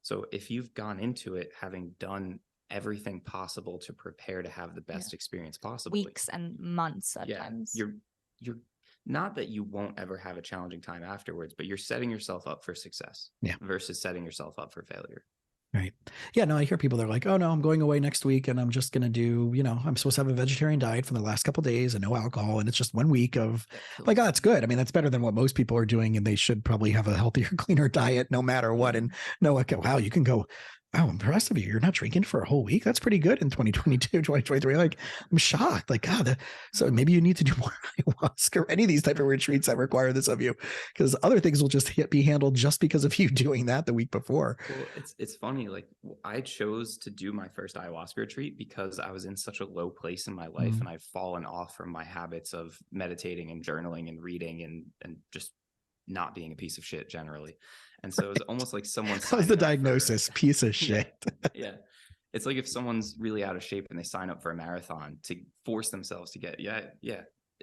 So if you've gone into it having done everything possible to prepare to have the best experience possible, weeks and months at times, you're not that you won't ever have a challenging time afterwards, but you're setting yourself up for success versus setting yourself up for failure. Right. Yeah. No, I hear people, they're like, oh no, I'm going away next week and I'm just going to do, I'm supposed to have a vegetarian diet for the last couple of days and no alcohol. And it's just 1 week of like, oh, that's good. I mean, that's better than what most people are doing. And they should probably have a healthier, cleaner diet no matter what. And no, okay, wow, you can go, wow, I'm impressed of you. You're not drinking for a whole week. That's pretty good in 2022, 2023. Like, I'm shocked. Like, God, so maybe you need to do more ayahuasca or any of these type of retreats that require this of you, because other things will just be handled just because of you doing that the week before. Well, it's funny. Like, I chose to do my first ayahuasca retreat because I was in such a low place in my life, and I've fallen off from my habits of meditating and journaling and reading and just not being a piece of shit generally. And so it was almost like someone that was the diagnosis, piece of shit. Yeah. It's like if someone's really out of shape and they sign up for a marathon to force themselves to get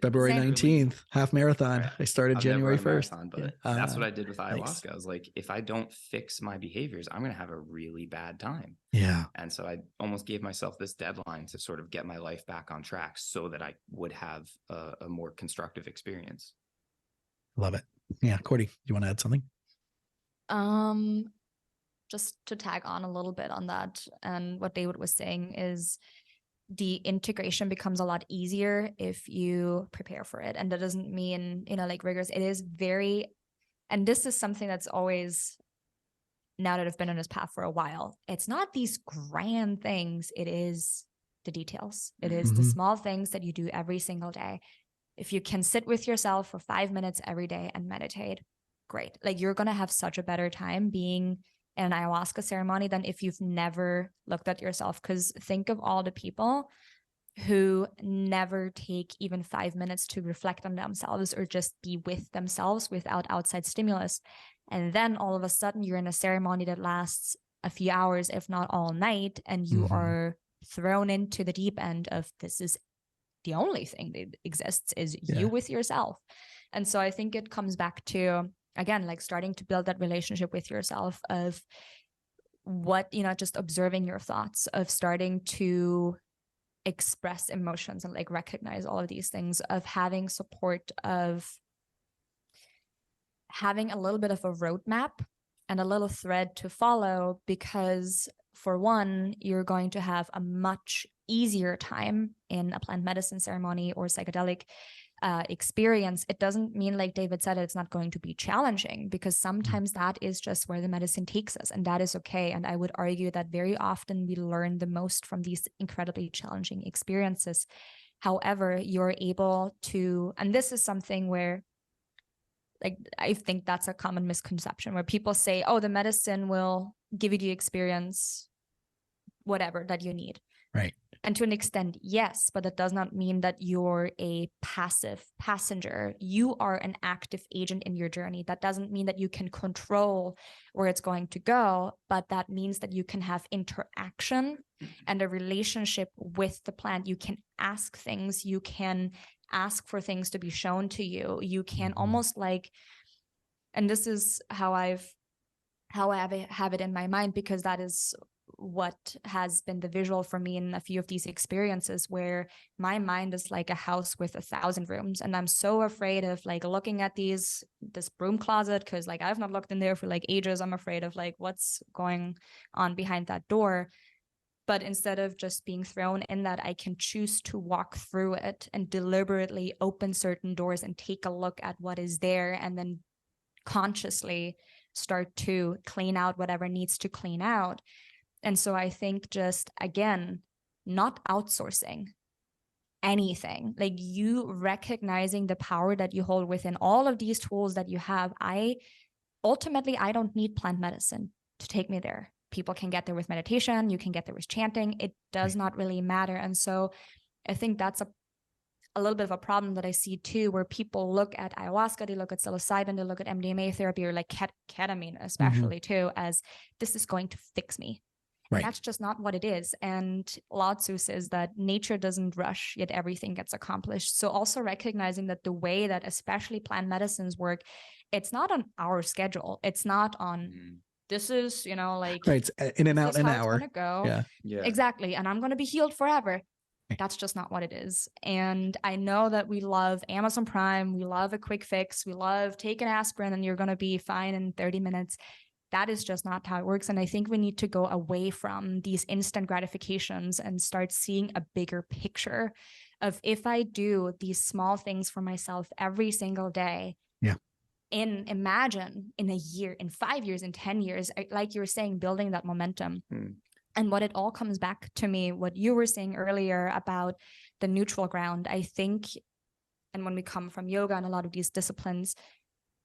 February 19th, half marathon. Right. I started January 1st. Marathon, but that's what I did with ayahuasca. Nice. I was like, if I don't fix my behaviors, I'm going to have a really bad time. Yeah. And so I almost gave myself this deadline to sort of get my life back on track so that I would have a more constructive experience. Love it. Yeah. Cordi, do you want to add something? Just to tag on a little bit on that, and what David was saying is the integration becomes a lot easier if you prepare for it. And that doesn't mean, like rigorous. It is very, and this is something that's always, now that I've been on this path for a while, it's not these grand things. It is the details. It is the small things that you do every single day. If you can sit with yourself for 5 minutes every day and meditate, great. Like, you're going to have such a better time being in an ayahuasca ceremony than if you've never looked at yourself. Because think of all the people who never take even 5 minutes to reflect on themselves or just be with themselves without outside stimulus. And then all of a sudden you're in a ceremony that lasts a few hours, if not all night, and you are thrown into the deep end of, this is the only thing that exists, is you with yourself. And so I think it comes back to, again, like starting to build that relationship with yourself of what, just observing your thoughts, of starting to express emotions and like recognize all of these things, of having support, of having a little bit of a roadmap and a little thread to follow, because for one, you're going to have a much easier time in a plant medicine ceremony or psychedelic experience. It doesn't mean, like David said, it's not going to be challenging, because sometimes that is just where the medicine takes us, and that is okay. And I would argue that very often we learn the most from these incredibly challenging experiences. However, you're able to, and this is something where, like, I think that's a common misconception where people say, oh, the medicine will give you the experience, whatever that you need. Right. And to an extent, yes, but that does not mean that you're a passive passenger. You are an active agent in your journey. That doesn't mean that you can control where it's going to go, but that means that you can have interaction and a relationship with the plant. You can ask things. You can ask for things to be shown to you. You can almost like, and this is how I have it in my mind, because that is what has been the visual for me in a few of these experiences, where my mind is like a house with 1,000 rooms, and I'm so afraid of like looking at this broom closet, because like I've not looked in there for like ages. I'm afraid of like what's going on behind that door. But instead of just being thrown in that, I can choose to walk through it and deliberately open certain doors and take a look at what is there, and then consciously start to clean out whatever needs to clean out. And so I think just, again, not outsourcing anything, like you recognizing the power that you hold within all of these tools that you have. I don't need plant medicine to take me there. People can get there with meditation. You can get there with chanting. It does not really matter. And so I think that's a little bit of a problem that I see too, where people look at ayahuasca, they look at psilocybin, they look at MDMA therapy, or like ketamine especially too, as this is going to fix me. Right. That's just not what it is. And Lao Tzu says that nature doesn't rush, yet everything gets accomplished. So also recognizing that the way that especially plant medicines work, it's not on our schedule. It's not on, this is, like, right, it's in and out in an hour. It's gonna go. Yeah, exactly. And I'm going to be healed forever. That's just not what it is. And I know that we love Amazon Prime. We love a quick fix. We love take an aspirin and you're going to be fine in 30 minutes. That is just not how it works. And I think we need to go away from these instant gratifications and start seeing a bigger picture of, if I do these small things for myself every single day, imagine in a year, in 5 years, in 10 years, like you were saying, building that momentum. And what it all comes back to me, what you were saying earlier about the neutral ground, I think, and when we come from yoga and a lot of these disciplines,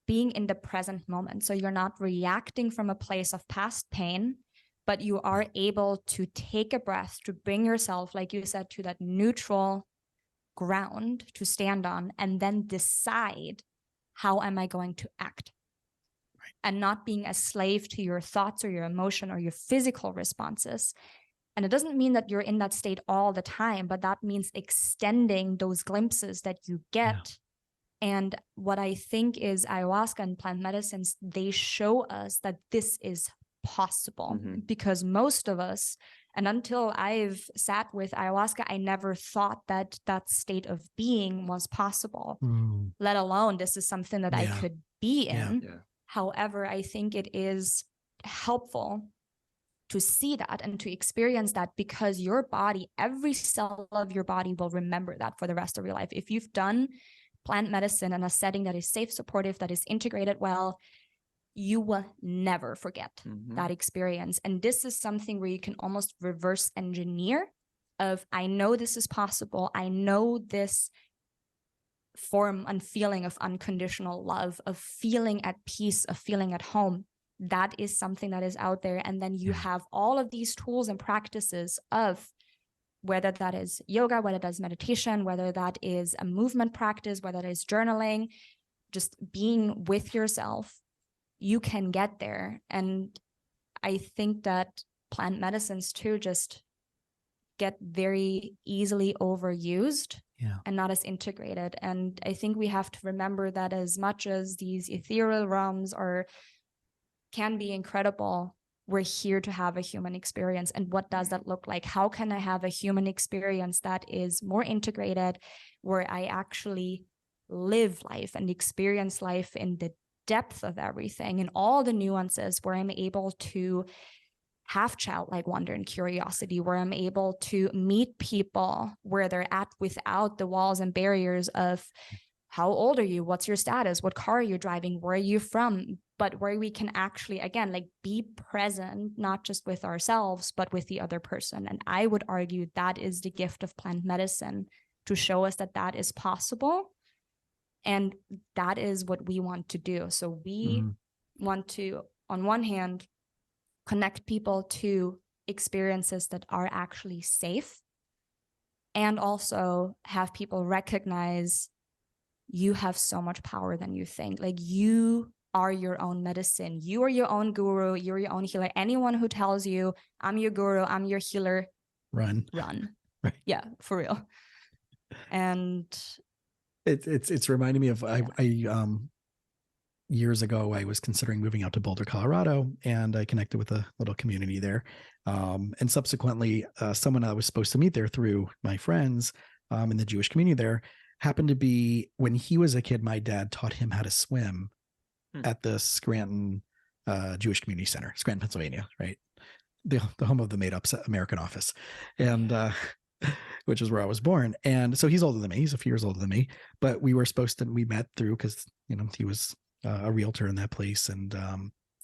being in the present moment. So you're not reacting from a place of past pain, but you are able to take a breath, to bring yourself, like you said, to that neutral ground to stand on, and then decide, how am I going to act? And not being a slave to your thoughts or your emotion or your physical responses. And it doesn't mean that you're in that state all the time, but that means extending those glimpses that you get. Yeah. And what I think is ayahuasca and plant medicines, they show us that this is possible, because most of us, and until I've sat with ayahuasca, I never thought that that state of being was possible, let alone this is something that I could be in. Yeah. However, I think it is helpful to see that and to experience that, because your body, every cell of your body will remember that for the rest of your life. If you've done plant medicine in a setting that is safe, supportive, that is integrated well, you will never forget that experience. And this is something where you can almost reverse engineer of, I know this is possible. I know this form and feeling of unconditional love, of feeling at peace, of feeling at home. That is something that is out there. And then you have all of these tools and practices of, whether that is yoga, whether that is meditation, whether that is a movement practice, whether that is journaling, just being with yourself, you can get there. And I think that plant medicines too just get very easily overused and not as integrated. And I think we have to remember that as much as these ethereal realms can be incredible, we're here to have a human experience. And what does that look like? How can I have a human experience that is more integrated, where I actually live life and experience life in the depth of everything and all the nuances, where I'm able to have childlike wonder and curiosity, where I'm able to meet people where they're at without the walls and barriers of how old are you? What's your status? What car are you driving? Where are you from? But where we can actually, again, like be present, not just with ourselves, but with the other person. And I would argue that is the gift of plant medicine, to show us that that is possible. And that is what we want to do. So we want to, on one hand, connect people to experiences that are actually safe, and also have people recognize you have so much power than you think. Like, you are your own medicine. You are your own guru. You're your own healer. Anyone who tells you, I'm your guru, I'm your healer, run. Right. Yeah, for real. And it's reminding me of, I years ago, I was considering moving out to Boulder, Colorado, and I connected with a little community there. And subsequently, someone I was supposed to meet there through my friends in the Jewish community there happened to be, when he was a kid, my dad taught him how to swim at the Scranton Jewish Community Center, Scranton, Pennsylvania, right? The home of the Made Up American Office, and which is where I was born. And so he's older than me. He's a few years older than me, but we met through, because, you know, he was a realtor in that place, and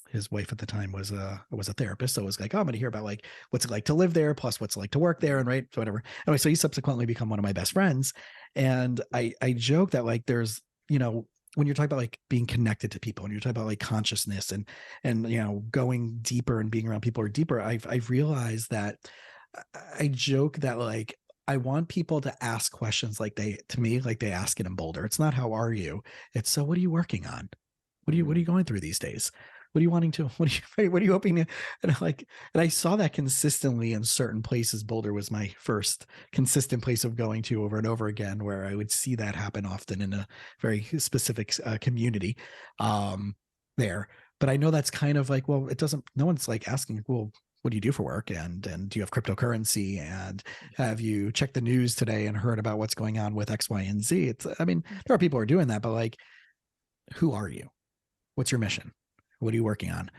his wife at the time was a therapist. So it was like, oh, I'm going to hear about like what's it like to live there, plus what's it like to work there, and right, so whatever. Anyway, so he subsequently become one of my best friends. And I joke that, like, there's, you know, when you're talking about like being connected to people, and you're talking about like consciousness and you know, going deeper and being around people or deeper, I've realized that I joke that, like, I want people to ask questions like they ask it in Boulder. It's not how are you? It's so what are you working on? What are you going through these days? What are you wanting to, what are you hoping to, and I saw that consistently in certain places. Boulder was my first consistent place of going to over and over again, where I would see that happen often in a very specific community there. But I know that's kind of like, well, no one's like asking, well, what do you do for work? And do you have cryptocurrency? And have you checked the news today and heard about what's going on with X, Y, and Z? I mean, there are people who are doing that, but like, who are you? What's your mission? What are you working on?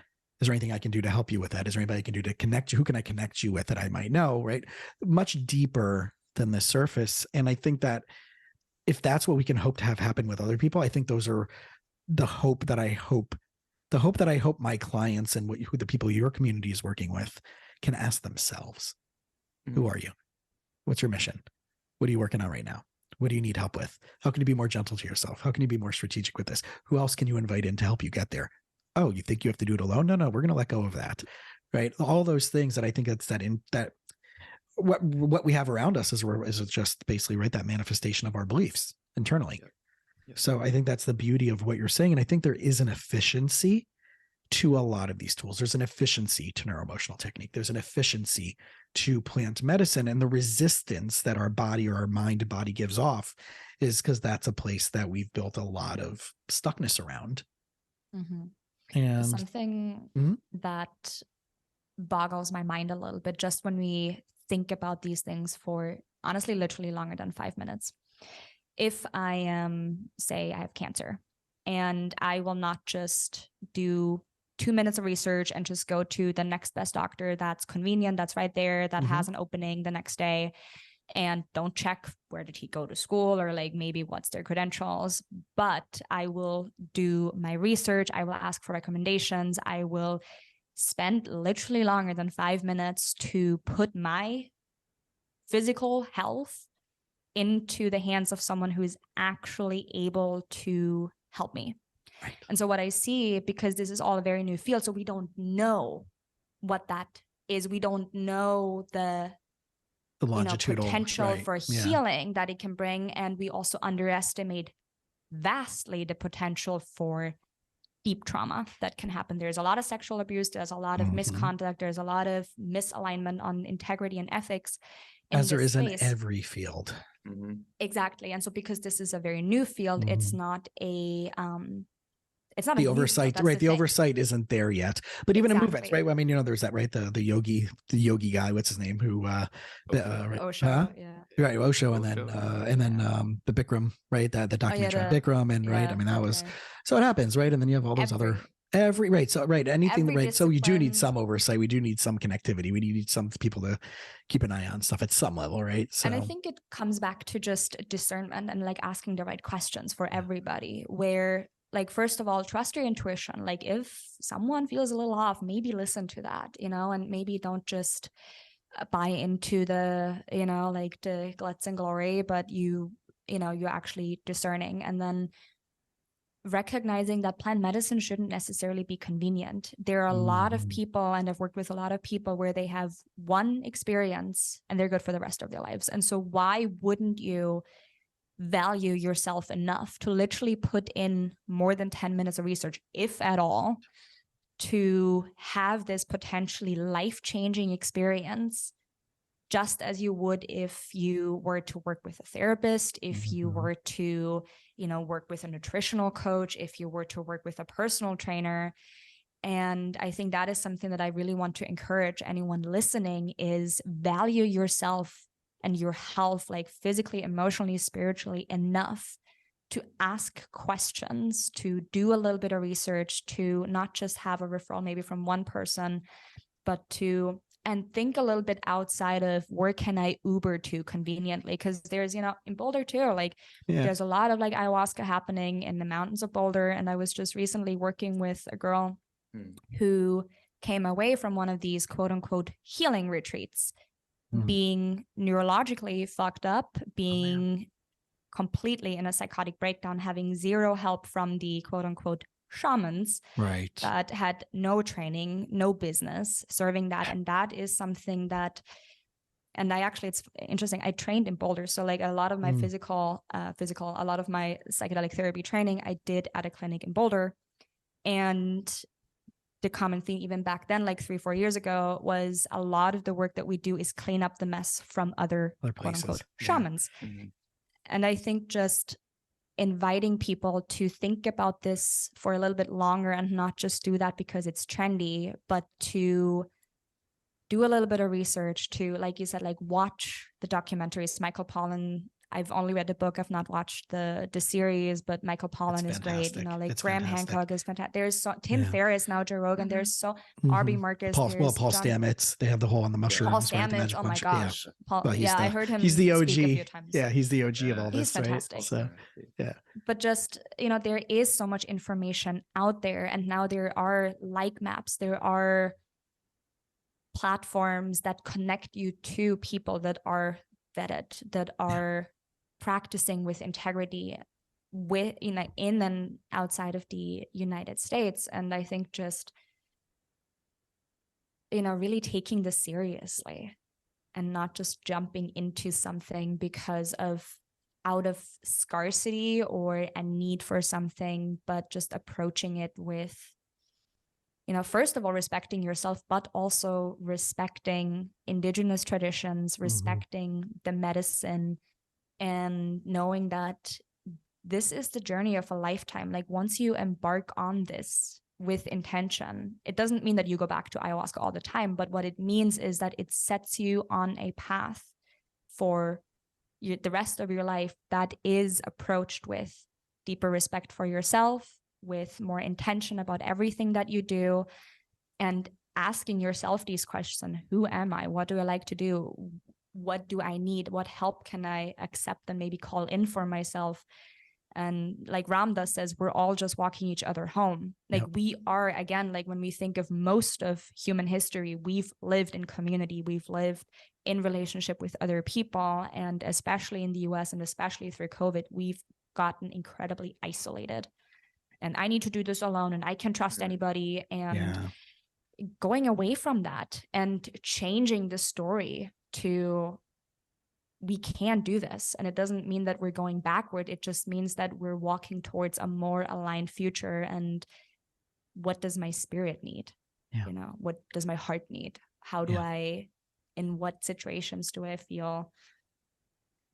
Is there anything I can do to help you with that? Is there anybody I can do to connect you? Who can I connect you with that I might know, right? Much deeper than the surface. And I think that if that's what we can hope to have happen with other people, I think those are the hope that I hope my clients and who the people your community is working with can ask themselves. Who are you? What's your mission? What are you working on right now? What do you need help with? How can you be more gentle to yourself? How can you be more strategic with this? Who else can you invite in to help you get there? Oh, you think you have to do it alone? No, we're going to let go of that. Right. All those things that I think that's that what we have around us is just basically, right, that manifestation of our beliefs internally. Yeah. So I think that's the beauty of what you're saying. And I think there is an efficiency to a lot of these tools. There's an efficiency to neuroemotional technique. There's an efficiency to plant medicine, and the resistance that our body or our mind body gives off is because that's a place that we've built a lot of stuckness around. Mm-hmm. And something that boggles my mind a little bit, just when we think about these things for honestly, literally longer than 5 minutes. If I am, say I have cancer, and I will not just do 2 minutes of research and just go to the next best doctor that's convenient, that's right there, that has an opening the next day, and don't check where did he go to school, or like maybe what's their credentials, but I will do my research. I will ask for recommendations. I will spend literally longer than 5 minutes to put my physical health into the hands of someone who is actually able to help me. Right. And so what I see, because this is all a very new field, so we don't know what that is. We don't know the longitudinal potential for healing that it can bring. And we also underestimate vastly the potential for deep trauma that can happen. There's a lot of sexual abuse. There's a lot of misconduct. There's a lot of misalignment on integrity and ethics. As there is in every field. Exactly. And so because this is a very new field, it's not a it's not the a oversight, movement, right? The thing. oversight isn't there yet, but even in movements, Exactly. right? I mean, there's that, right? The yogi guy, what's his name? Who, right? Osho, Right, Osho, and Osho. then the Bikram, right? That the documentary on Bikram, and right. I mean, that was so it happens, right? And then you have all those right. So right, anything, right? So we do need some oversight. We do need some connectivity. We need some people to keep an eye on stuff at some level, right? So, and I think it comes back to just discernment and like asking the right questions for everybody. Where, like, first of all, trust your intuition. Like, if someone feels a little off, maybe listen to that, and maybe don't just buy into the, like the glitz and glory, but you're actually discerning. And then recognizing that plant medicine shouldn't necessarily be convenient. There are a lot of people, and I've worked with a lot of people where they have one experience and they're good for the rest of their lives. And so why wouldn't you value yourself enough to literally put in more than 10 minutes of research, if at all, to have this potentially life-changing experience, just as you would if you were to work with a therapist, if you were to, work with a nutritional coach, if you were to work with a personal trainer. And I think that is something that I really want to encourage anyone listening, is value yourself and your health, like physically, emotionally, spiritually, enough to ask questions, to do a little bit of research, to not just have a referral maybe from one person, but to think a little bit outside of where can I Uber to conveniently? Because there's, in Boulder too, like there's a lot of like ayahuasca happening in the mountains of Boulder. And I was just recently working with a girl who came away from one of these quote unquote healing retreats, being neurologically fucked up, being completely in a psychotic breakdown, having zero help from the quote unquote shamans, right, that had no training, no business serving that. And that is something that, and it's interesting, I trained in Boulder, so like a lot of my physical, a lot of my psychedelic therapy training I did at a clinic in Boulder. And the common theme even back then, like 3-4 years ago, was a lot of the work that we do is clean up the mess from other quote unquote shamans. And I think just inviting people to think about this for a little bit longer, and not just do that because it's trendy, but to do a little bit of research, to, like you said, like watch the documentaries. Michael Pollan, I've only read the book, I've not watched the series, but Michael Pollan is great. Like Graham Hancock is fantastic. There's Tim Ferriss now, Joe Rogan. There's Arby Marcus. Paul Stamets. They have the whole on the mushrooms. Paul Stamets. Oh my gosh. Paul, I heard him. He's the OG. Speak a few times. Yeah, he's the OG of all this. He's fantastic. Right? So, yeah. But just, there is so much information out there, and now there are like maps. There are platforms that connect you to people that are vetted, that are practicing with integrity, with in and outside of the United States. And I think just really taking this seriously, and not just jumping into something because of out of scarcity or a need for something, but just approaching it with, first of all, respecting yourself, but also respecting indigenous traditions, respecting the medicine, and knowing that this is the journey of a lifetime. Like, once you embark on this with intention, it doesn't mean that you go back to ayahuasca all the time, but what it means is that it sets you on a path for the rest of your life that is approached with deeper respect for yourself, with more intention about everything that you do, and asking yourself these questions: who am I? What do I like to do? What do I need? What help can I accept and maybe call in for myself? And like Ram Dass says, we're all just walking each other home. Like we are, again, like when we think of most of human history, we've lived in community, we've lived in relationship with other people. And especially in the US, and especially through COVID, we've gotten incredibly isolated. And I need to do this alone, and I can trust anybody. And going away from that and changing the story to, we can do this. And it doesn't mean that we're going backward. It just means that we're walking towards a more aligned future. And what does my spirit need? What does my heart need? How do I, in what situations do I feel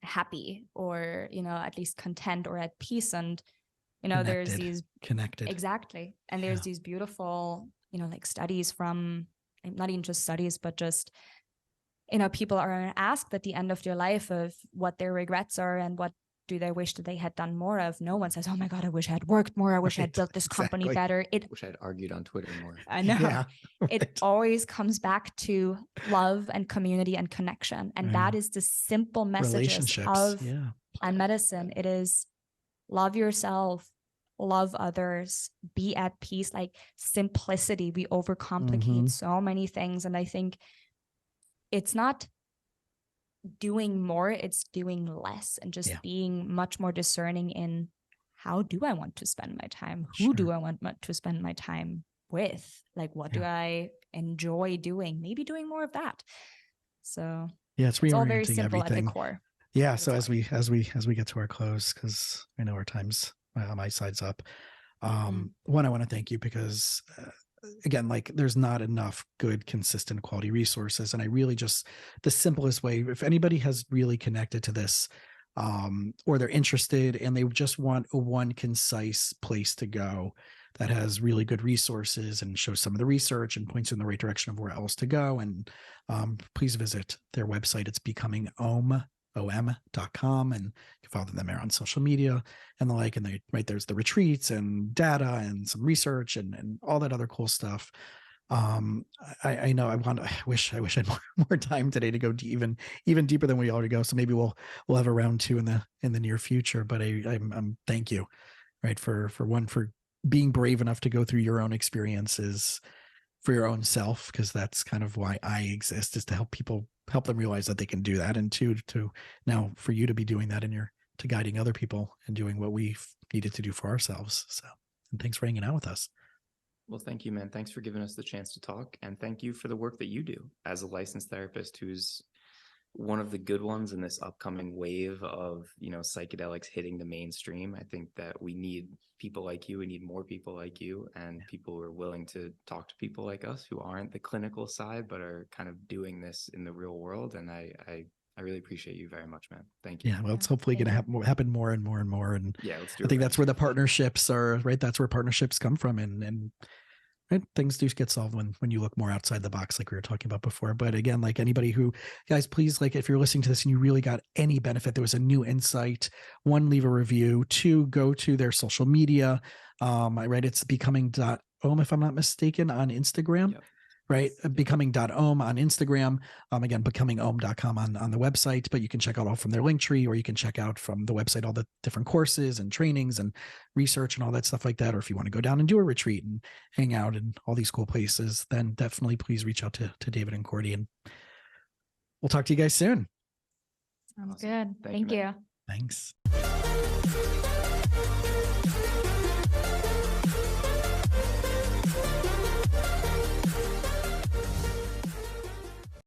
happy, or, at least content or at peace? And You know, there's these connected. Exactly. And there's these beautiful, you know, like studies from, not even just studies, but just, you know, people are asked at the end of their life of what their regrets are and what do they wish that they had done more of. No one says, oh my God, I wish I had worked more. I wish I had built this company better. Wish I had argued on Twitter more. I know. Yeah, It always comes back to love and community and connection. And that is the simple messages of plant medicine. It is love yourself, love others, be at peace, like simplicity. We overcomplicate so many things. And I think it's not doing more, it's doing less, and just being much more discerning in how do I want to spend my time? Who do I want to spend my time with? Like, what do I enjoy doing? Maybe doing more of that. So it's all very simple everything at the core. Yeah. So as we get to our close, because I know our time's my side's up. One, I want to thank you because again, like there's not enough good, consistent quality resources. And I really just, the simplest way, if anybody has really connected to this, or they're interested and they just want a one concise place to go that has really good resources and shows some of the research and points in the right direction of where else to go. And please visit their website. It's becomingom.com, and you can follow them there on social media and the like. And there's the retreats and data and some research and all that other cool stuff. I know I wish I had more time today to go even deeper than we already go. So maybe we'll have a round 2 in the near future. But I'm thank you, right, for being brave enough to go through your own experiences for your own self, because that's kind of why I exist, is to help them realize that they can do that, and to now for you to be doing that to guiding other people and doing what we've needed to do for ourselves. So, and thanks for hanging out with us. Well, thank you, man. Thanks for giving us the chance to talk. And thank you for the work that you do as a licensed therapist who's one of the good ones in this upcoming wave of, psychedelics hitting the mainstream. I think that we need people like you. We need more people like you, and people who are willing to talk to people like us who aren't the clinical side, but are kind of doing this in the real world. And I really appreciate you very much, man. Thank you. Yeah, well, it's hopefully going to happen more and more and more. And let's do I think that's where the partnerships are, right? That's where partnerships come from. And right, things do get solved when you look more outside the box, like we were talking about before. But again, like anybody guys, please, like if you're listening to this and you really got any benefit, there was a new insight, 1, leave a review, 2, go to their social media. I read it's becoming.om, if I'm not mistaken, on Instagram. Yep. Right. Becoming.om on Instagram. Again, becomingom.com on the website, but you can check out all from their link tree, or you can check out from the website all the different courses and trainings and research and all that stuff like that. Or if you want to go down and do a retreat and hang out in all these cool places, then definitely please reach out to David and Cordi, and we'll talk to you guys soon. Sounds good. Thank you. Thanks.